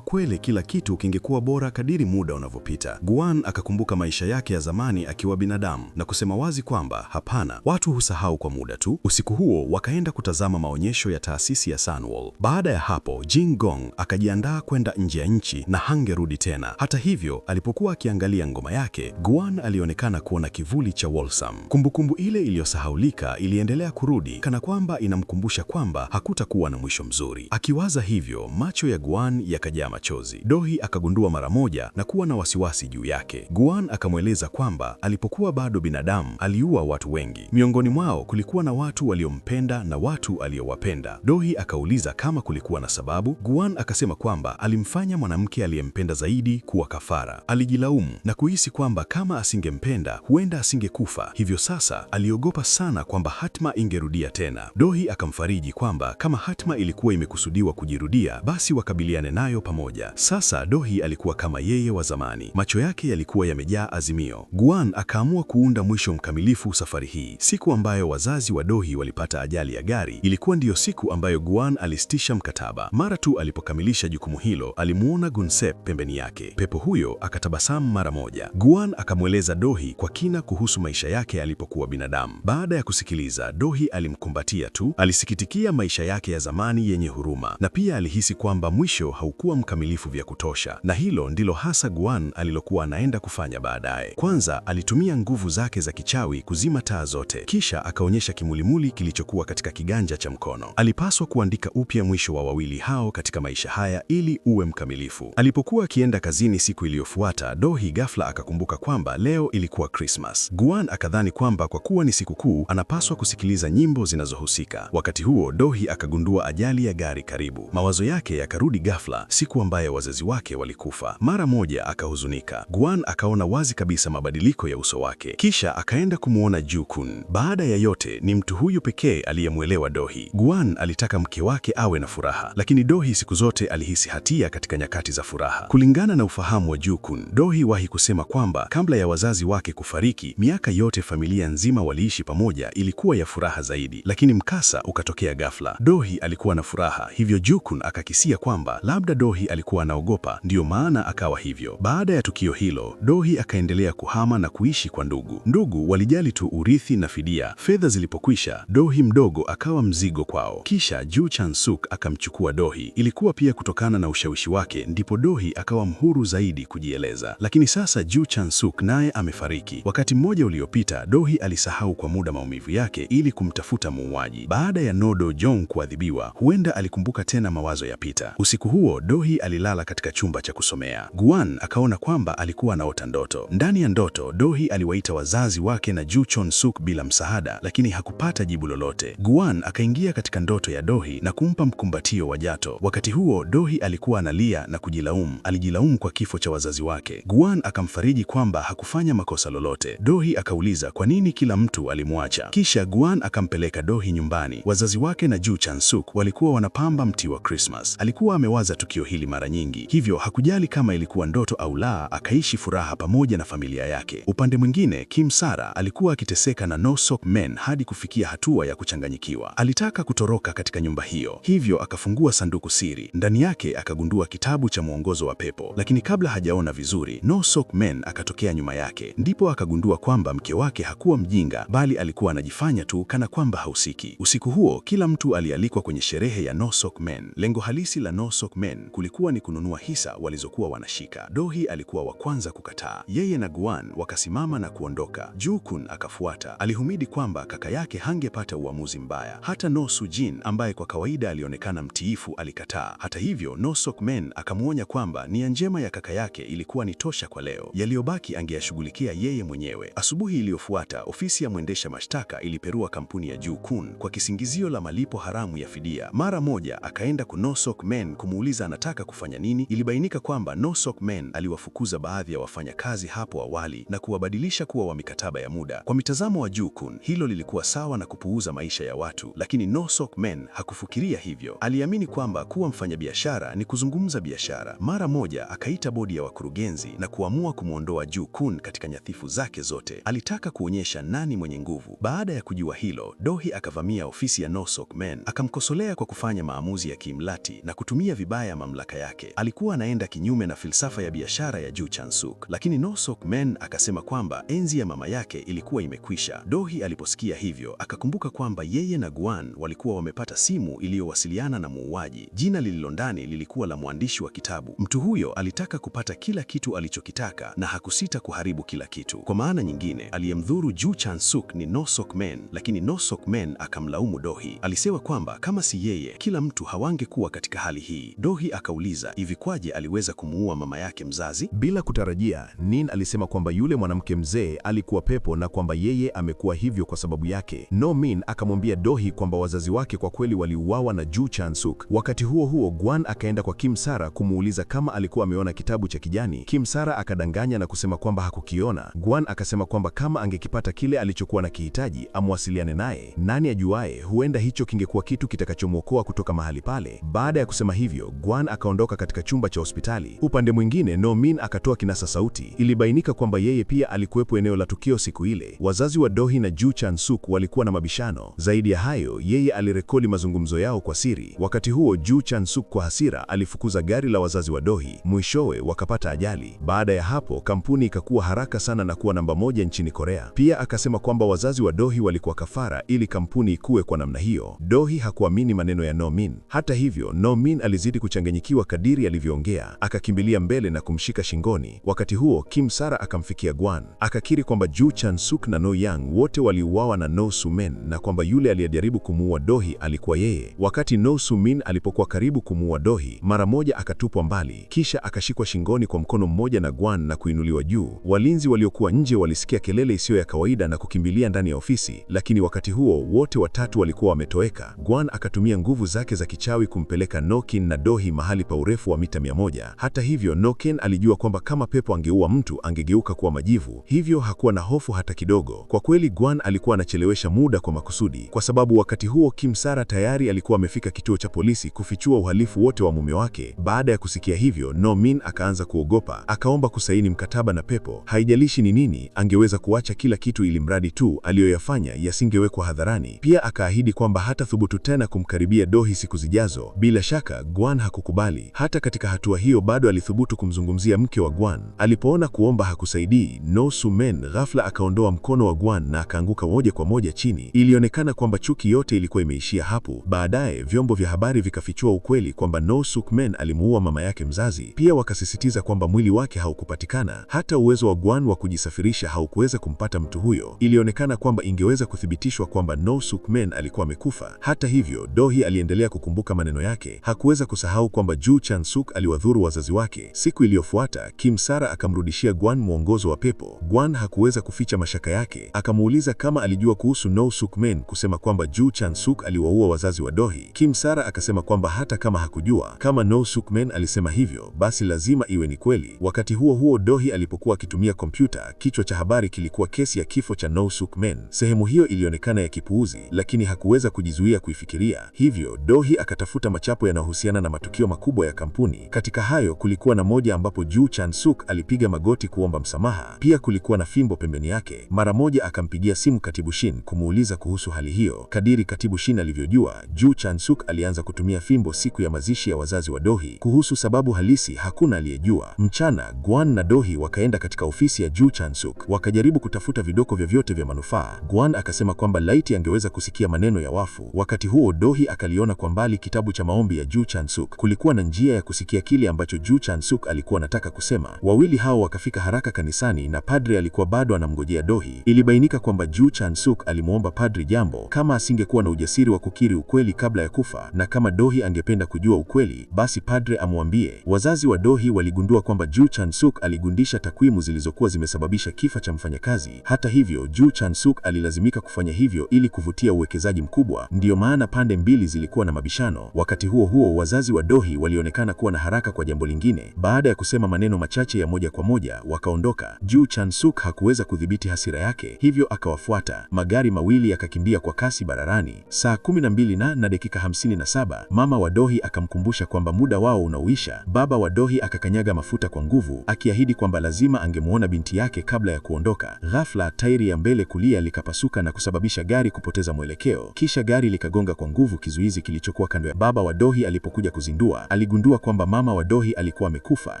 kweli kila kitu kingekuwa bora kadiri muda unavyopita. Gwan akakumbuka maisha yake ya zamani akiwa binadamu na kusema wazi kwamba hapana, watu husahau kwa muda tu. Usiku huo wakaenda kutazama maonyesho ya taasisi ya Sunwol. Baada ya hapo, Jin Gong akajiandaa kwenda nje ya nchi na hangerudi tena. Hata hivyo, alipokuwa akiangalia ngoma yake, Gwan alionekana kuona kivuli cha Wolsam. Kumbukumbu ile iliyosahaulika iliendelea kurudi, kana kwamba inamkumbusha kwamba hakutakuwa na mwisho mzuri. Akiwaza hivyo, macho ya Gwan yakajaa machozi. Do-hee akagundua mara moja na kuwa na wasiwasi juu yake. Gwan akamweleza kwamba alipokuwa bado binadamu aliua watu wengi. Miongoni mwao kulikuwa na watu waliompenda na watu aliowapenda. Do-hee akauliza kama kulikuwa na sababu. Gwan akasema kwamba alimfanya mwanamke aliyempenda zaidi kuwa kafara. Alijilaumu na kuhisi kwamba kama asingempenda huenda asingekufa. Hivyo sasa aliogopa sana kwamba hatma ingerudia tena. Do-hee akamfariji kwamba kama hatma ilikuwa imekusudiwa kujirudia, basi wakabiliane nayo pamoja. Sasa Do-hee alikuwa kama yeye wa zamani. Macho yake yalikuwa yamejaa azimio. Gwan akaamua kuunda mwisho mkamilifu safari hii. Siku ambayo wazazi wa Do-hee walipata ajali ya gari, ilikuwa ndiyo siku ambayo Gwan alisitisha mkataba. Mara tu alipokamilisha jukumu hilo, alimuona Gunsep pembeni yake. Pepo huyo akatabasamu mara moja. Gwan akamweleza Do-hee kwa kina kuhusu maisha yake alipokuwa binadamu. Baada ya kusikiliza, Do-hee alimkumbatia tu. Alisikitikia maisha yake ya zamani yenye huruma, na pia alihisi kwamba mwisho haukuwa mkamilifu vya kutosha, na hilo ndilo hasa Gwan alilokuwa anaenda kufanya baadaye. Kwanza alitumia nguvu zake za kichawi kuzima taa zote, kisha akaonyesha kimulimuli kilichokuwa katika kiganja cha mkono. Alipaswa kuandika upya mwisho wa wawili hao katika maisha haya ili uwe mkamilifu. Alipokuwa akienda kazini siku iliyofuata, Do-hee ghafla akakumbuka kwamba leo ilikuwa Christmas. Gwan akadhani kwamba kwa kuwa ni sikukuu anapaswa kusikiliza nyimbo zinazohusika. Wakati huo Do-hee akagundua ajali ya gari karibu. Mawazo yake yakarudi ghafla, siku ambayo wazazi wake walikufa. Mara moja akahuzunika. Gwan akaona wazi kabisa mabadiliko ya uso wake. Kisha akaenda kumuona Ju-kun. Baada ya yote, ni mtu huyu pekee aliyemwelewa Do-hee. Gwan alitaka mke wake awe na furaha, lakini Do-hee siku zote alihisi hatia katika nyakati za furaha. Kulingana na ufahamu wa Ju-kun, Do-hee wahi kusema kwamba kabla ya wazazi wake kufariki, miaka yote familia nzima waliishi pamoja ilikuwa ya furaha zaidi, lakini mkasa ukatokea ghafla. Do-hee alikuwa na furaha, hivyo Ju-kun akakisia kwamba labda Do-hee alikuwa anaogopa, ndiyo maana akawa hivyo. Baada ya tukio hilo, Do-hee akaendelea kuhama na kuishi kwa ndugu. Ndugu walijali tu urithi na fidia. Fedha zilipokwisha, Do-hee mdogo akawa mzigo kwao. Kisha Ju Chon-suk akamchukua Do-hee. Ilikuwa pia kutokana na ushawishi wake ndipo Do-hee akawa mhuru zaidi kujieleza. Lakini sasa Ju Chon-suk naye amefariki. Wakati mmoja uliopita, Do-hee alisahau kwa muda maumivu yake ili kumtafuta muuaji. Baada ya No Do-jong kuadhibiwa, huenda alikumbuka tena mawazo ya Peter. Usiku huo Do-hee alilala katika chumba cha kusomea. Gwan akaona kwamba alikuwa anaota ndoto. Ndani ya ndoto, Do-hee aliwaita wazazi wake na Ju Chon-suk bila msaada, lakini hakupata jibu lolote. Gwan akaingia katika ndoto ya Do-hee na kumpa mkumbatio wa jato. Wakati huo Do-hee alikuwa analia na kujilaumu. Alijilaumu kwa kifo cha wazazi wake. Gwan akamfariji kwamba hakufanya makosa lolote. zote. Dohi akauliza kwa nini kila mtu alimwacha. Kisha Gwan akampeleka Dohi nyumbani. Wazazi wake na Ju Chan-suk walikuwa wanapamba mti wa Christmas. Alikuwa amewaza tukio hili mara nyingi, hivyo hakujali kama ilikuwa ndoto au la, akaishi furaha pamoja na familia yake. Upande mwingine, Kim Sara alikuwa akiteseka na No Sok Men hadi kufikia hatua ya kuchanganyikiwa. Alitaka kutoroka katika nyumba hiyo, hivyo akafungua sanduku siri. Ndani yake akagundua kitabu cha mwongozo wa pepo, lakini kabla hajaona vizuri, No Sok Men akatokea nyuma yake. Ndipo akagundua kwamba mke wake hakuwa mjinga, bali alikuwa anajifanya tu kana kwamba hausiki. Usiku huo kila mtu alialikwa kwenye sherehe ya No Sok Men. Lengo halisi la No Sok Men kulikuwa ni kununua hisa walizokuwa wanashika. Dohi alikuwa wa kwanza kukataa. Yeye na Gwan wakasimama na kuondoka. Ju-kun akafuata. Alihumidi kwamba kaka yake hangepata uamuzi mbaya. Hata No Sujin ambaye kwa kawaida alionekana mtiifu alikataa. Hata hivyo, No Sok Men akamwonya kwamba nia njema ya kaka yake ilikuwa ni tosha kwa leo. Yaliyobaki angeyashughulikia yeye mwenyewe. Asubuhi iliyofuata, ofisi ya mwendesha mashtaka iliperua kampuni ya Ju-kun kwa kisingizio la malipo haramu ya fidia. Mara moja akaenda kwa No Sok Men kumuuliza anataka kufanya nini. Ilibainika kwamba No Sok Men aliwafukuza baadhi ya wafanyakazi hapo awali na kuwabadilisha kuwa wa mikataba ya muda. Kwa mitazamo wa Ju-kun, hilo lilikuwa sawa na kupuuza maisha ya watu, lakini No Sok Men hakufikiria hivyo. Aliamini kwamba kuwa mfanyabiashara ni kuzungumza biashara. Mara moja akaita bodi ya wakurugenzi na kuamua kumwondoa Ju-kun katika nyadhifa zake zote. Alitaka kuonyesha nani mwenye nguvu. Baada ya kujua hilo, Dohi akavamia ofisi ya No Sok Men, akamkosolea kwa kufanya maamuzi ya kiimlati na kutumia vibaya mamlaka yake. Alikuwa anaenda kinyume na filsafa ya biashara ya Ju Chan-suk, lakini No Sok Men akasema kwamba enzi ya mama yake ilikuwa imekwisha. Dohi aliposikia hivyo, akakumbuka kwamba yeye na Gwan walikuwa wamepata simu iliyowasiliana na muuaji. Jina lililo ndani lilikuwa la mwandishi wa kitabu. Mtu huyo alitaka kupata kila kitu alichokitaka na hakusita kuharibu kila kitu. Kwa maana nyingine, aliyemdhuru Ju Chan-suk ni No Sok Men, lakini No Sok Men akamlaumu Dohi. Alisema kwamba kama si yeye, kila mtu hawangekuwa katika hali hii. Dohi akauliza hivi kwaje aliweza kumuua mama yake mzazi? Bila kutarajia, Nin alisema kwamba yule mwanamke mzee alikuwa pepo na kwamba yeye amekuwa hivyo kwa sababu yake. No Min akamwambia Dohi kwamba wazazi wake kwa kweli waliuawa na Ju Chan-suk. Wakati huo huo, Gwan akaenda kwa Kim Sara kumuuliza kama alikuwa ameona kitabu cha kijani. Kim Sara akadanganya na kusema kwamba hakukiona. Gwan akasema kwamba kama angekipata kile alichokuwa na kihitaji, amwasiliane naye. Nani ajuaye, huenda hicho kingekuwa kitu kitakachomwokoa kutoka mahali pale. Baada ya kusema hivyo, Gwan akaondoka katika chumba cha hospitali. Upande mwingine, No Min akatoa kinasa sauti. Ilibainika kwamba yeye pia alikuwepo eneo la tukio siku ile. Wazazi wa Dohi na Ju Chan-suk walikuwa na mabishano. Zaidi ya hayo, yeye alirekodi mazungumzo yao kwa siri. Wakati huo, Ju Chan-suk kwa hasira alifukuza gari la wazazi wa Dohi. Mwishowe wakapata ajali. Baada ya hapo, kampuni ikakuwa haraka sana na kuwa namba 1 nchini Korea. Pia akasema kwamba wazazi wa Dohi walikuwa kafara ili kampuni ikue kwa namna hiyo. Dohi hakuamini maneno ya No Min. Hata hivyo, No Min alizidi kuchanganyikiwa kadiri alivyoongea. Akakimbilia mbele na kumshika shingoni. Wakati huo, Kim Sara akamfikia Gwan. Akakiri kwamba Ju Chan-suk na No Yang wote waliuawa na No Su-men na kwamba yule aliyejaribu kumuua Dohi alikuwa yeye. Wakati No Su-min alipokuwa karibu kumuua Dohi, mara moja akatupwa mbali, kisha akashikwa shingoni kwa mkono mmoja na Gwan na kuinuliwa juu. Walinzi waliokuwa nje walisikia kelele isiyo ya kawaida na kukimbilia ndani ya ofisi, lakini wakati huo wote watatu walikuwa wametoweka. Gwan akatumia nguvu zake za kichawi kumpeleka No-kin na Dohi mahali pa urefu wa mita 100. Hata hivyo, No-kin alijua kwamba kama pepo angeua mtu angegeuka kuwa majivu, hivyo hakuwa na hofu hata kidogo. Kwa kweli, Gwan alikuwa anachelewesha muda kwa makusudi, kwa sababu wakati huo Kim Sara tayari alikuwa amefika kituo cha polisi kufichua uhalifu wote wa mume wake. Baada ya kusikia hivyo, No Min akaanza kuogopa, akaomba kusaini mkataba na pepo. Haijalishi ni nini, angeweza kuacha kila kitu ili mradi tu aliyoyafanya yasingewekwa hadharani. Pia akaahidi kwamba hatathubutu tena kumkaribia Dohi siku zijazo. Bila shaka, Gwan hakukubali. Hata katika hatua hiyo bado alithubutu kumzungumzia mke wa Gwan. Alipoona kuomba hakusaidii, No Su-men ghafla akaondoa mkono wa Gwan na akaanguka moja kwa moja chini. Ilionekana kwamba chuki yote ilikuwa imeishia hapo. Baadaye, vyombo vya habari vikafichua ukweli kwamba No Su-men alimuua mama yake mzazi. Pia wakasisitiza kwamba mwili wake haukupatikana. Hata uwezo wa Gwan wa kujisafirisha haukuweza kumpata mtu huyo. Ilionekana kwamba ingeweza kuthibitishwa kwamba No Su-men alikuwa amekufa. Hata hivyo, Dohi aliendelea kukumbuka maneno yake. Hakuweza kusahau kwamba Ju Chan-suk aliwadhuru wazazi wake. Siku iliyofuata, Kim Sara akamrudishia Gwan mwongozo wa pepo. Gwan hakuweza kuficha mashaka yake. Akamuuliza kama alijua kuhusu No Su-men kusema kwamba Ju Chan-suk aliwaua wazazi wa Dohi. Kim Sara akasema kwamba hata kama hakujua, kama No Su-men alisema hivyo, basi lazima iwe ni kweli. Wakati huo huo, Dohi alipokuwa akitumia kompyuta, kichwa cha habari kilikuwa kesi ya kifo cha No Suk Men. Sehemu hiyo ilionekana ya kipuuzi, lakini hakuweza kujizuia kuifikiria. Hivyo Dohi akatafuta machapo yanayohusiana na matukio makubwa ya kampuni. Katika hayo kulikuwa na moja ambapo Ju Chan-suk alipiga magoti kuomba msamaha. Pia kulikuwa na fimbo pembeni yake. Mara moja akampigia simu Katibu Shin kumuuliza kuhusu hali hiyo. Kadiri Katibu Shin alivyojua, Ju Chan-suk alianza kutumia fimbo siku ya mazishi ya wazazi wa Dohi. Kuhusu sababu halisi hakuna aliyejua. Mchana, Gwan na Dohi wakaenda katika ofisi ya Ju Chan-suk. Wakajaribu kutafuta vidoko vyovyote vya manufaa. Gwan akasema kwamba laiti angeweza kusikia maneno ya wafu. Wakati huo Dohi akaliona kwa mbali kitabu cha maombi ya Ju Chan-suk. Kulikuwa na njia ya kusikia kile ambacho Ju Chan-suk alikuwa anataka kusema. Wawili hao wakafika haraka kanisani na padri alikuwa bado anamngojea Dohi. Ilibainika kwamba Ju Chan-suk alimuomba padri jambo kama asingekuwa na ujasiri wa kukiri ukweli kabla ya kufa, na kama Dohi angependa kujua ukweli, basi padri amwambie. Wazazi wa Dohi waligundua kwamba Ju Chan-suk aligundisha takwimu zilizokuwa zimesababisha kifo cha mfanyakazi. Hata hivyo, Ju Chan-suk alilazimika kufanya hivyo ili kuvutia uwekezaji mkubwa. Ndiyo maana pande mbili zilikuwa na mabishano. Wakati huo huo, wazazi wa Dohi walionekana kuwa na haraka kwa jambo lingine. Baada ya kusema maneno machache ya moja kwa moja, wakaondoka. Ju Chan-suk hakuweza kudhibiti hasira yake, hivyo akawafuata. Magari mawili yakakimbia kwa kasi barabarani. Saa 12 na dakika 57, mama wa Dohi akamkumbusha kwamba muda wao unauisha. Baba wa Dohi akakanyaga mafuta kwa nguvu, akiahidi kwamba lazima angemuona binti yake kabla ya kuondoka. Ghafla tairi ya mbele kulia likapasuka na kusababisha gari kupoteza mwelekeo. Kisha gari likagonga kwa nguvu kizuizi kilichokuwa kando ya baba wa Dohi. Alipokuja kuzindua, aligundua kwamba mama wa Dohi alikuwa amekufa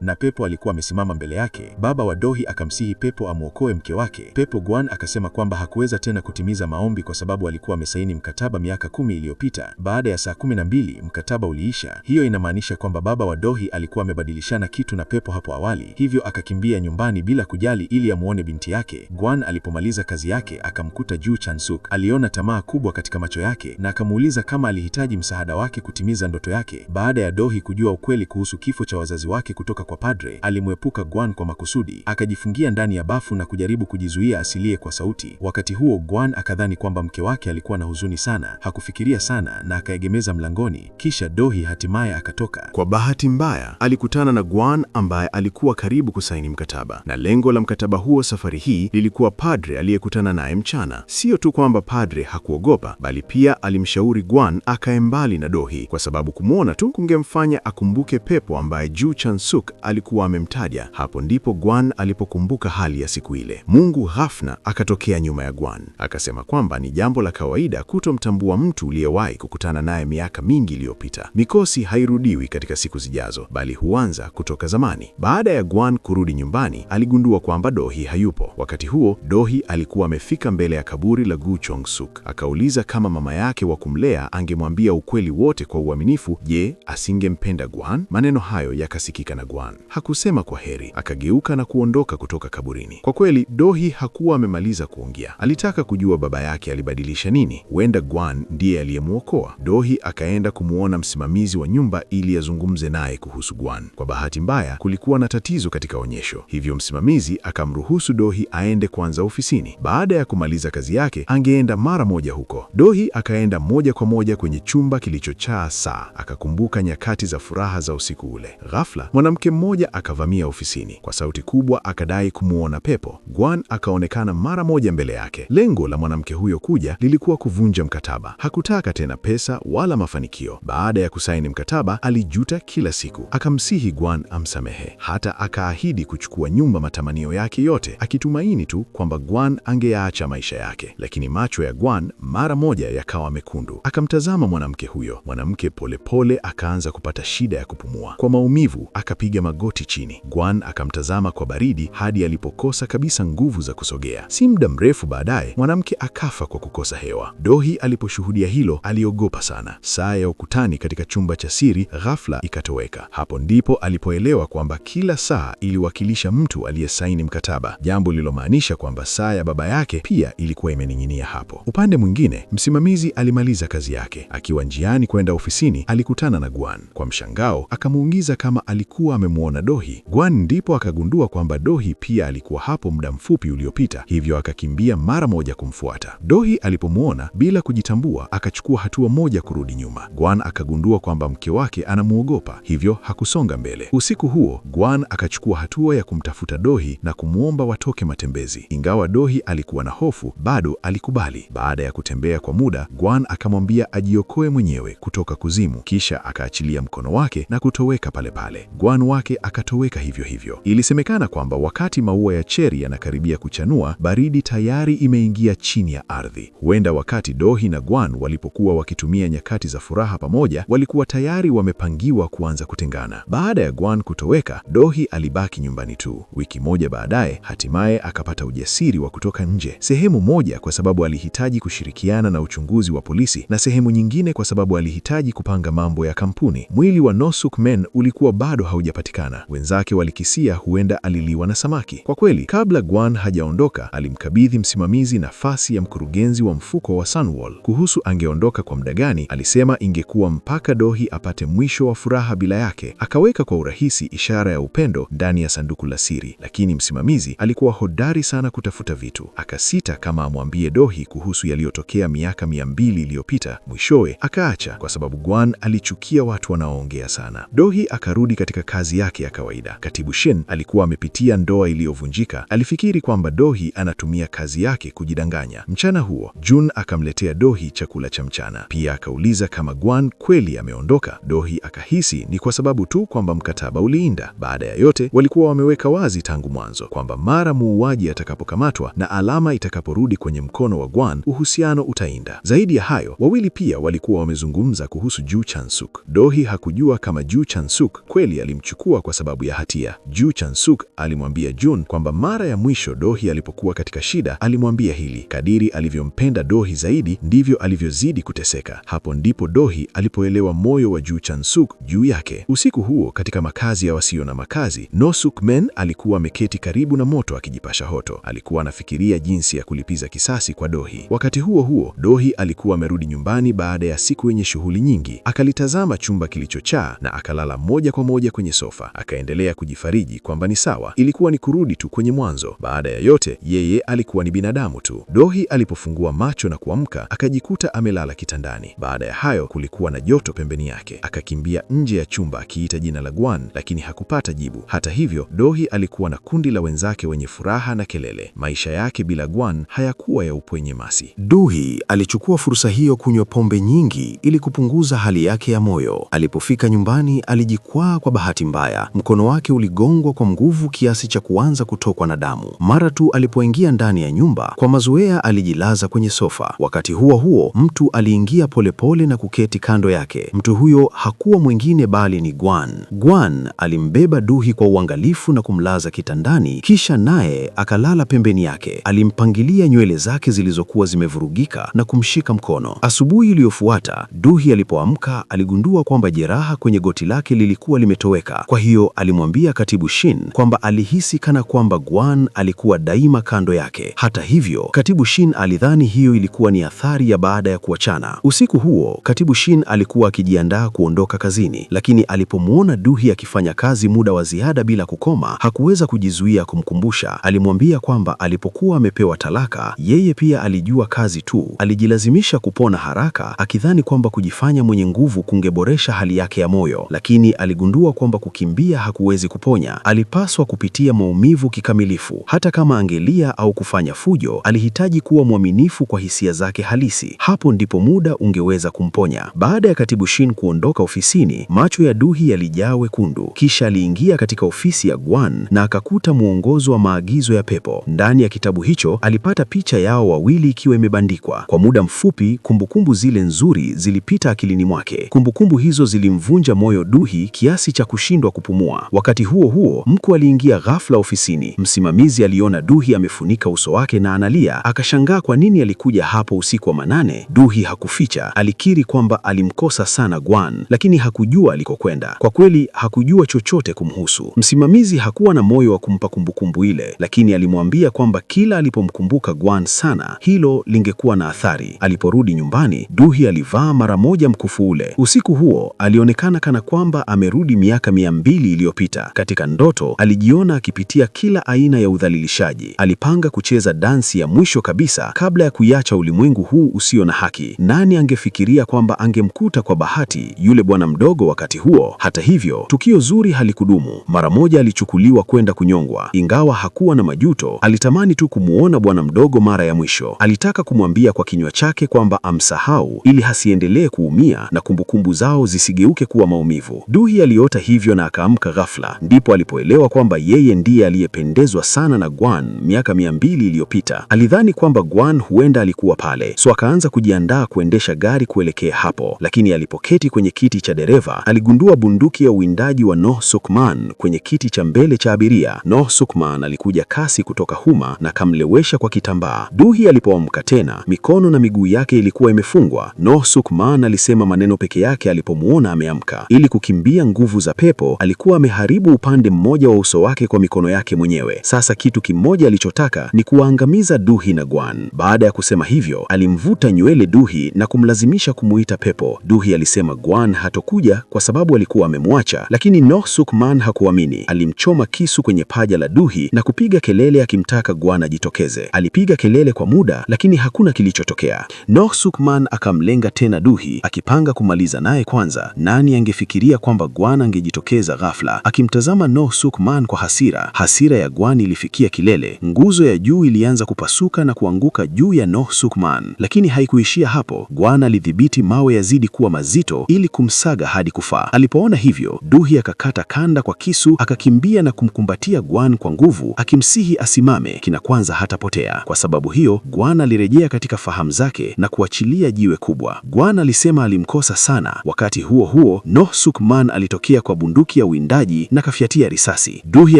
na Pepo alikuwa amesimama mbele yake. Baba wa Dohi akamsihi Pepo amuokoe mke wake. Pepo Gwan akasema kwamba hakuweza tena kutimiza maombi kwa sababu alikuwa amesaini mkataba miaka 10 iliyopita. Baada ya saa 12 mkataba uliisha. Hiyo inamaanisha kwamba baba wa Dohi alikuwa amebadilishana kitu na Pepo hapo awali, hivyo akakimbia nyumbani bila kujali ili amuone binti yake. Gwan alipomaliza kazi yake akamkuta Ju Chan-suk. Aliona tamaa kubwa katika macho yake na akamuuliza kama alihitaji msaada wake kutimiza ndoto yake. Baada ya Dohi kujua ukweli kuhusu kifo cha wazazi wake kutoka kwa padre, alimwepuka Gwan kwa makusudi. Akajifungia ndani ya bafu na kujaribu kujizuia asilie kwa sauti. Wakati huo Gwan akadhani kwamba mke wake alikuwa na huzuni sana. Hakufikiria sana na akaegemeza mlangoni. Kisha Dohi hatimaye akatoka. Kwa bahati mbaya, alikutana na Gwan ambaye alikuwa karibu kusaini mkataba. Na lengo la mkataba huo safari hii lilikuwa padre aliyekutana naye mchana. Sio tu kwamba padre hakuogopa, bali pia alimshauri Gwan akae mbali na Dohi kwa sababu kumwona tu kungemfanya akumbuke Pepo ambaye Ju Chan-suk alikuwa amemtaja. Hapo ndipo Gwan alipokumbuka hali ya siku ile. Mungu ghafla akatokea nyuma ya Gwan. Akasema kwamba ni jambo la kawaida kutomtambua mtu uliyewahi kukutana naye miaka mingi iliyopita. Mikosi hairudiwi katika siku zijazo, bali huanza kutoka zamani. Baada ya Gwan kurudi nyumbani, aligundua kwamba Dohi hayupo. Wakati huo, Dohi alikuwa amefika mbele ya kaburi la Gu Chong-suk. Akauliza kama mama yake wa kumlea angemwambia ukweli wote kwa uaminifu. Je, asingempenda Gwan? Maneno hayo yakasikika na Gwan. Hakusema kwa heri, akageuka na kuondoka kutoka kaburini. Kwa kweli, Dohi hakuwa amemaliza kuongea. Alitaka kujua baba yake alibadilisha nini. Huenda Gwan ndiye aliyemuokoa. Dohi akaenda kumuona msimamizi wa nyumba ili azungumze naye kuhusu Gwan. Kwa bahati mbaya, kulikuwa na tatizo katika onyesho. Hivyo msimamizi akamruhusu Dohi aende kwanza ofisini. Baada ya kumaliza kazi yake, angeenda mara moja huko. Dohi akaenda moja kwa moja kwenye chumba kilichojaa saa. Akakumbuka nyakati za furaha za usiku ule. Ghafla, mwanamke mmoja akavamia ofisini. Kwa sauti kubwa akadai kumuona Pepo. Gwan akaonekana mara moja mbele yake. Lengo la mwanamke huyo kuja lilikuwa kuvunja mkataba. Hakutaka tena pesa wala mafanikio. Baada ya kusaini mkataba, alijuta kila siku. Akamsihi Gwan amsamehe. Hata akaahidi kuchukua nyumba matamanio yake yote, akitumaini tu kwamba Gwan angeyaacha maisha yake. Lakini macho ya Gwan mara moja yakawa mekundu. Akamtazama mwanamke huyo. Mwanamke polepole akaanza kupata shida ya kupumua. Kwa maumivu, akapiga magoti chini. Gwan akamtazama kwa baridi hadi alipokosa kabisa nguvu za kusogea. Si muda mrefu baadaye, mwanamke akafa kwa kukosa hewa. Dohi aliposhuhudia hilo, aliogopa sana. Saa ya ukutani katika chumba cha siri ghafla ikatoweka. Hapo ndipo alipoelewa kwamba kila saa iliwakilisha mtu aliyesaini mkataba, jambo lilomaanisha kwamba saa ya baba yake pia ilikuwa imening'inia hapo. Upande mwingine, msimamizi alimaliza kazi yake. Akiwa njiani kwenda ofisini, alikutana na Gwan. Kwa mshangao, akamuuliza kama alikuwa amemwona Dohi. Gwan ndipo akagundua kwamba Dohi pia alikuwa hapo muda mfupi uliopita, hivyo akakimbia mara moja kumfuata. Dohi alipomwona, bila kujitambua, akachukua hatua moja kurudi nyuma. Gwan akagundua kwamba mke wake anamuogopa, hivyo hakusonga mbele. Usiku huo, Gwan akachukua hatua ya kumtafuta Dohi na kumwomba akamwomba watoke matembezi. Ingawa Dohi alikuwa na hofu, bado alikubali. Baada ya kutembea kwa muda, Gwan akamwambia ajiokoe mwenyewe kutoka kuzimu, kisha akaachilia mkono wake na kutoweka pale pale. Gwan wake akatoweka hivyo hivyo. Ilisemekana kwamba wakati maua ya cheri yanakaribia kuchanua, baridi tayari imeingia chini ya ardhi. Huenda wakati Dohi na Gwan walipokuwa wakitumia nyakati za furaha pamoja, walikuwa tayari wamepangiwa kuanza kutengana. Baada ya Gwan kutoweka, Dohi alibaki nyumbani tu. Wiki moja baadaye, hatimaye akapata ujasiri wa kutoka nje. Sehemu moja kwa sababu alihitaji kushirikiana na uchunguzi wa polisi, na sehemu nyingine kwa sababu alihitaji kupanga mambo ya kampuni. Mwili wa No Suk Men ulikuwa bado haujapatikana. Wenzake walikisia huenda aliliwa na samaki. Kwa kweli, kabla Gwan hajaondoka, alimkabidhi msimamizi nafasi ya mkurugenzi wa mfuko wa Sunwall. Kuhusu angeondoka kwa muda gani, alisema ingekuwa mpaka Dohi apate mwisho wa furaha bila yake. Akaweka kwa urahisi ishara ya upendo ndani ya sanduku la siri, lakini msimamizi alikuwa hodari sana kutafuta vitu. Akasita kama amwambie Dohi kuhusu yaliyotokea miaka 200 iliyopita. Mwishowe akaacha kwa sababu Gwan alichukia watu wanaoongea sana. Dohi akarudi katika kazi yake ya kawaida. Katibu Shin alikuwa amepitia ndoa iliyovunjika. Alifikiri kwamba Dohi anatumia kazi yake kujidanganya. Mchana huo, Jun akamletea Dohi chakula cha mchana. Pia akauliza kama Gwan kweli ameondoka. Dohi akahisi ni kwa sababu tu kwamba mkataba uliinda. Baada ya yote, walikuwa wameweka wazi tangu mwanzo kwamba mara muuaji atakapokamatwa na alama itakaporudi kwenye mkono wa Gwan, uhusiano utainda. Zaidi ya hayo, wawili pia walikuwa wamezungumza kuhusu Ju Chan-suk. Dohi hakujua kama Ju Chan-suk kweli alimchukua kwa sababu ya hatia. Ju Chan-suk alimwambia Jun kwamba mara ya mwisho Dohi alipokuwa katika shida, alimwambia hili. Kadiri alivyompenda Dohi zaidi, ndivyo alivyozidi kuteseka. Hapo ndipo Dohi alipoelewa moyo wa Ju Chan-suk juu yake. Usiku huo katika makazi ya wasio na makazi, No Suk Men alikuwa ameketi karibu na moto akijipasha hoto. Alikuwa anafikiria jinsi ya kulipiza kisasi kwa Dohi. Wakati huo huo, Dohi alikuwa amerudi nyumbani baada ya siku yenye shughuli nyingi. Akalitazama chumba kilichochaa na akalala moja kwa moja kwenye sofa. Akaendelea kujifariji kwamba ni sawa, ilikuwa ni kurudi tu kwenye mwanzo. Baada ya yote, yeye alikuwa ni binadamu tu. Dohi alipofungua macho na kuamka, akajikuta amelala kitandani. Baada ya hayo, kulikuwa na joto pembeni yake. Akakimbia nje ya chumba akiita jina la Gwan, lakini hakupata jibu. Hata hivyo, Dohi alikuwa na kundi la wenzake wenye furaha na kelele. Maisha yake bila Gwan hayakuwa ya upwenye masi. Dohi alichukua fursa hiyo kunywa pombe nyingi ili kupunguza hali yake ya moyo. Alipofika nyumbani, alijikwaa kwa bahati mbaya. Mkono wake uligongwa kwa nguvu kiasi cha kuanza kutokwa na damu. Mara tu alipoingia ndani ya nyumba, kwa mazoea alijilaza kwenye sofa. Wakati huo huo, mtu aliingia polepole na kuketi kando yake. Mtu huyo hakuwa mwingine bali ni Gwan. Gwan alimbeba Dohi kwa uangalifu na kumlaza kitandani, kisha naye akalala pembeni yake. Alimpangilia nywele zake zilizokuwa zimevurugika na kumshika mkono. Asubuhi iliyofuata, Dohi alipoamka aligundua kwamba jeraha kwenye goti lake lilikuwa limetoweka. Kwa hiyo alimwambia Katibu Shin kwamba alihisi kana kwamba Gwan alikuwa daima kando yake. Hata hivyo, Katibu Shin alidhani hiyo ilikuwa ni athari ya baada ya kuachana. Usiku huo, Katibu Shin alikuwa akijiandaa kuondoka kazini, lakini alipomwona Dohi akifanya kazi muda wa ziada bila kukoma, hakuweza kujizuia kumkumbusha. Alimwambia kwamba alipokuwa amepewa talaka, yeye pia alijua kazi tu. Alijilazimisha kupona haraka, akidhani kwamba kujifanya mwenye nguvu kungeboresha hali yake ya moyo, lakini aligundua kwamba kukimbia hakuwezi kuponya. Alipaswa kupitia maumivu kikamilifu. Hata kama angelia au kufanya fujo, alihitaji kuwa mwaminifu kwa hisia zake halisi. Hapo ndipo muda ungeweza kumponya. Baada ya Katibu Shin kuondoka ofisini, macho ya Dohi yalijaa wekundu. Kisha aliingia katika ofisi ya Gwan na akakuta mwongozo wa maagizo ya pepo. Ndani ya kitabu hicho alipata picha yao wawili ikiwa imebandikwa. Kwa muda mfupi, kumbukumbu zile nzuri zilipita akilini mwake. Kumbukumbu hizo zilimvunja moyo Dohi kiasi cha kushindwa kupumua. Wakati huo huo, mkuu aliingia ghafla ofisini. Msimamizi aliona Dohi amefunika uso wake na analia. Akashangaa kwa nini alikuja hapo usiku wa manane. Dohi hakuficha. Alikiri kwamba alimkosa sana Gwan, lakini hakujua alikokwenda. Kwa kweli hakujua chochote kumhusu. Msimamizi hakuwa na moyo wa kumpa kumbukumbu ile, lakini alimwambia kwamba kila alipomkumbuka Gwan sana, hilo lingekuwa na athari. Aliporudi nyumbani, Dohi alivaa mara moja mkufu ule. Usiku huo alionekana kana kwamba amerudi miaka 200 iliyopita. Katika ndoto alijiona akipitia kila aina ya udhalilishaji. Alipanga kucheza dansi ya mwisho kabisa kabla ya kuiacha ulimwengu huu usio na haki. Nani angefikiria kwamba angemkuta kwa bahati yule bwana mdogo wakati huo? Hata hivyo, tukio zuri halikudumu. Mara moja alichukuliwa kwenda kunyongwa. Ingawa Ingawa hakuwa na majuto, alitamani tu kumuona bwana mdogo mara ya mwisho. Alitaka kumwambia kwa kinywa chake kwamba amsahau ili hasiendelee kuumia na kumbukumbu zao zisigeuke kuwa maumivu. Duhi aliota hivyo na akaamka ghafla. Ndipo alipoelewa kwamba yeye ndiye aliyependezwa sana na Gwan miaka 200 iliyopita. Alidhani kwamba Gwan huenda alikuwa pale, so akaanza kujiandaa kuendesha gari kuelekea hapo. Lakini alipoketi kwenye kiti cha dereva, aligundua bunduki ya uwindaji wa Noh Sukman kwenye kiti cha mbele cha abiria. Noh Sukman alikuja kasi kutoka Huma na kamlewesha kwa kitambaa. Duhi alipoamka tena, mikono na miguu yake ilikuwa imefungwa. Noh Sukman alisema maneno peke yake alipomuona ameamka. Ili kukimbia nguvu za pepo, alikuwa ameharibu upande mmoja wa uso wake kwa mikono yake mwenyewe. Sasa kitu kimoja alichotaka ni kuwaangamiza Duhi na Gwan. Baada ya kusema hivyo, alimvuta nywele Duhi na kumlazimisha kumuita pepo. Duhi alisema Gwan hatokuja kwa sababu alikuwa amemwacha, lakini Noh Sukman hakuamini. Alimchoma kisu kwenye paja la Duhi na kupiga kelele akimtaka Gwan ajitokeze. Alipiga kelele kwa muda, lakini hakuna kilichotokea. Noh Sukman akamlenga tena Duhi, akipanga kumaliza naye kwanza. Nani angefikiria kwamba Gwan angejitokeza ghafla? Akimtazama Noh Sukman kwa hasira, hasira ya Gwan ilifikia kilele. Nguzo ya juu ilianza kupasuka na kuanguka juu ya Noh Sukman, lakini haikuishia hapo. Gwan alidhibiti mawe yazidi kuwa mazito ili kumsaga hadi kufa. Alipoona hivyo, Duhi akakata kanda kwa kisu, akakimbia na kumkumbatia Gwan kwa nguvu, akimsihi asimame, kina kwanza hatapotea. Kwa sababu hiyo, Gwan alirejea katika fahamu zake na kuachilia jiwe kubwa. Gwan alisema alimkosa sana. Wakati huo huo, Noh Sukman alitokea kwa bunduki ya uwindaji na kafyatia risasi. Duhi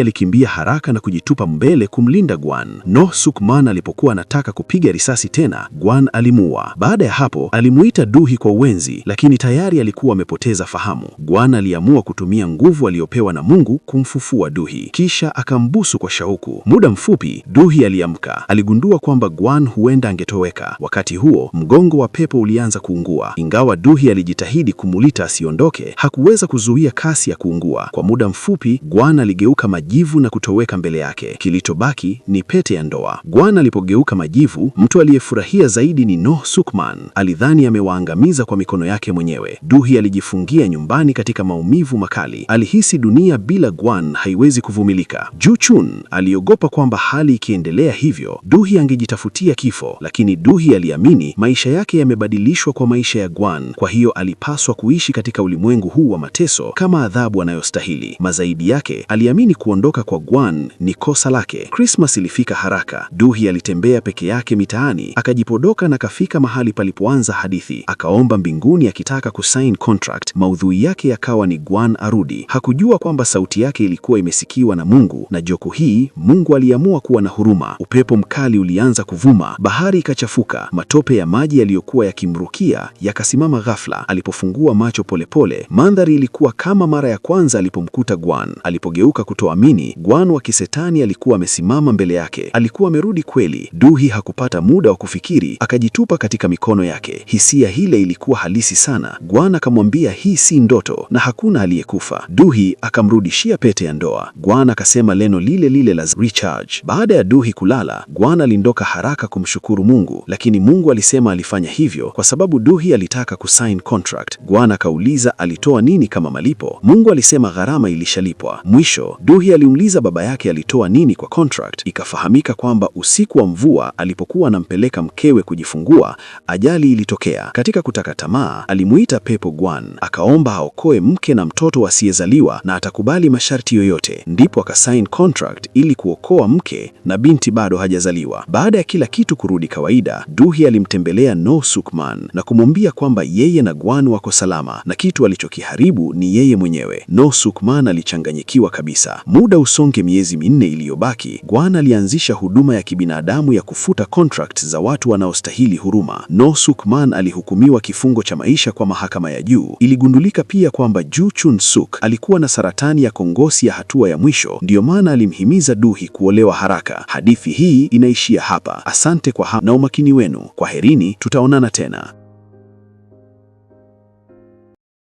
alikimbia haraka na kujitupa mbele kumlinda Gwan. Noh Sukman alipokuwa anataka kupiga risasi tena, Gwan alimuua. Baada ya hapo, alimuita Duhi kwa uwenzi, lakini tayari alikuwa amepoteza fahamu. Gwan aliamua kutumia nguvu aliyopewa na Mungu kumfufua Duhi, kisha akambusu kwa shauku. Muda mfupi, Duhi aliamka. Aligundua kwamba Gwan huenda angetoweka. Wakati huo, mgongo wa pepo ulianza kuungua. Ingawa Duhi alijitahidi kumulita asiondoke, hakuweza kuzuia kasi ya kuungua. Kwa muda mfupi, Gwan aligeuka majivu na kutoweka mbele yake. Kilichobaki ni pete ya ndoa. Gwan alipogeuka majivu, mtu aliyefurahia zaidi ni Noh Sukman. Alidhani amewaangamiza kwa mikono yake mwenyewe. Duhi alijifungia nyumbani katika maumivu makali. Alihisi dunia bila Gwan haiwezi kuvumilika. Ju Chun aliogopa kwamba hali ikiendelea hivyo, Duhi angejitafutia kifo, lakini Duhi aliamini maisha yake yamebadilishwa kwa maisha ya Gwan. Kwa hiyo alipaswa kuishi katika ulimwengu huu wa mateso kama adhabu anayostahili. Mazaidi yake, aliamini kuondoka kwa Gwan ni kosa lake. Christmas ilifika haraka. Duhi alitembea peke yake mitaani, akajipodoka na kafika mahali palipoanza hadithi. Akaomba mbinguni akitaka kusign contract. Maudhui yake yakawa ni Gwan arudi. Hakujua kwamba sauti yake ilikuwa imesikiwa na Mungu, na joku hii Mungu aliamua kuwa na huruma. Upepo mkali ulianza kuvuma, bahari ikachafuka, matope ya maji yaliyokuwa yakimrukia yakasimama ghafla. Alipofungua macho polepole, mandhari ilikuwa kama mara ya kwanza alipomkuta Gwan. Alipogeuka kutoamini, Gwan wa kisetani alikuwa amesimama mbele yake. Alikuwa amerudi kweli. Duhi hakupata muda wa kufikiri, akajitupa katika mikono yake. Hisia hile ilikuwa halisi sana. Gwan akamwambia hii si ndoto na hakuna aliyekufa. Duhi akamrudishia pete ya ndoa. Gwan akasema neno lile lile la recharge. Baada ya Duhi kulala, Gwan alindoka haraka kumshukuru Mungu, lakini Mungu alisema alifanya hivyo kwa sababu Duhi alitaka kusign contract. Gwan akauliza alitoa nini kama malipo. Mungu alisema gharama ilishalipwa. Mwisho, Duhi alimuuliza baba yake alitoa nini kwa contract. Ikafahamika kwamba usiku wa mvua alipokuwa anampeleka mkewe kujifungua, ajali ilitokea. Katika kutaka tamaa, alimuita pepo Gwan, akaomba aokoe mke na mtoto wasiyezaliwa na atakubali masharti yoyote. Ndipo akasign contract ili kuokoa mke na binti bado hajazaliwa. Baada ya kila kitu kurudi kawaida, Duhi alimtembelea Noh Sukman na kumwambia kwamba yeye na Gwan wako salama na kitu alichokiharibu ni yeye mwenyewe. Noh Sukman alichanganyikiwa kabisa. Muda usonge miezi 4 iliyobaki, Gwan alianzisha huduma ya kibinadamu ya kufuta contract za watu wanaostahili huruma. Noh Sukman alihukumiwa kifungo cha maisha kwa mahakama ya juu. Iligundulika pia kwamba Ju Chun Suk alikuwa na saratani ya kongosi ya hatua ya mwisho, ndiyo maana alimhimiza Duhi kuolewa haraka. Hadithi hii inaishia hapa. Asante kwa na umakini wenu. Kwaherini, tutaonana tena.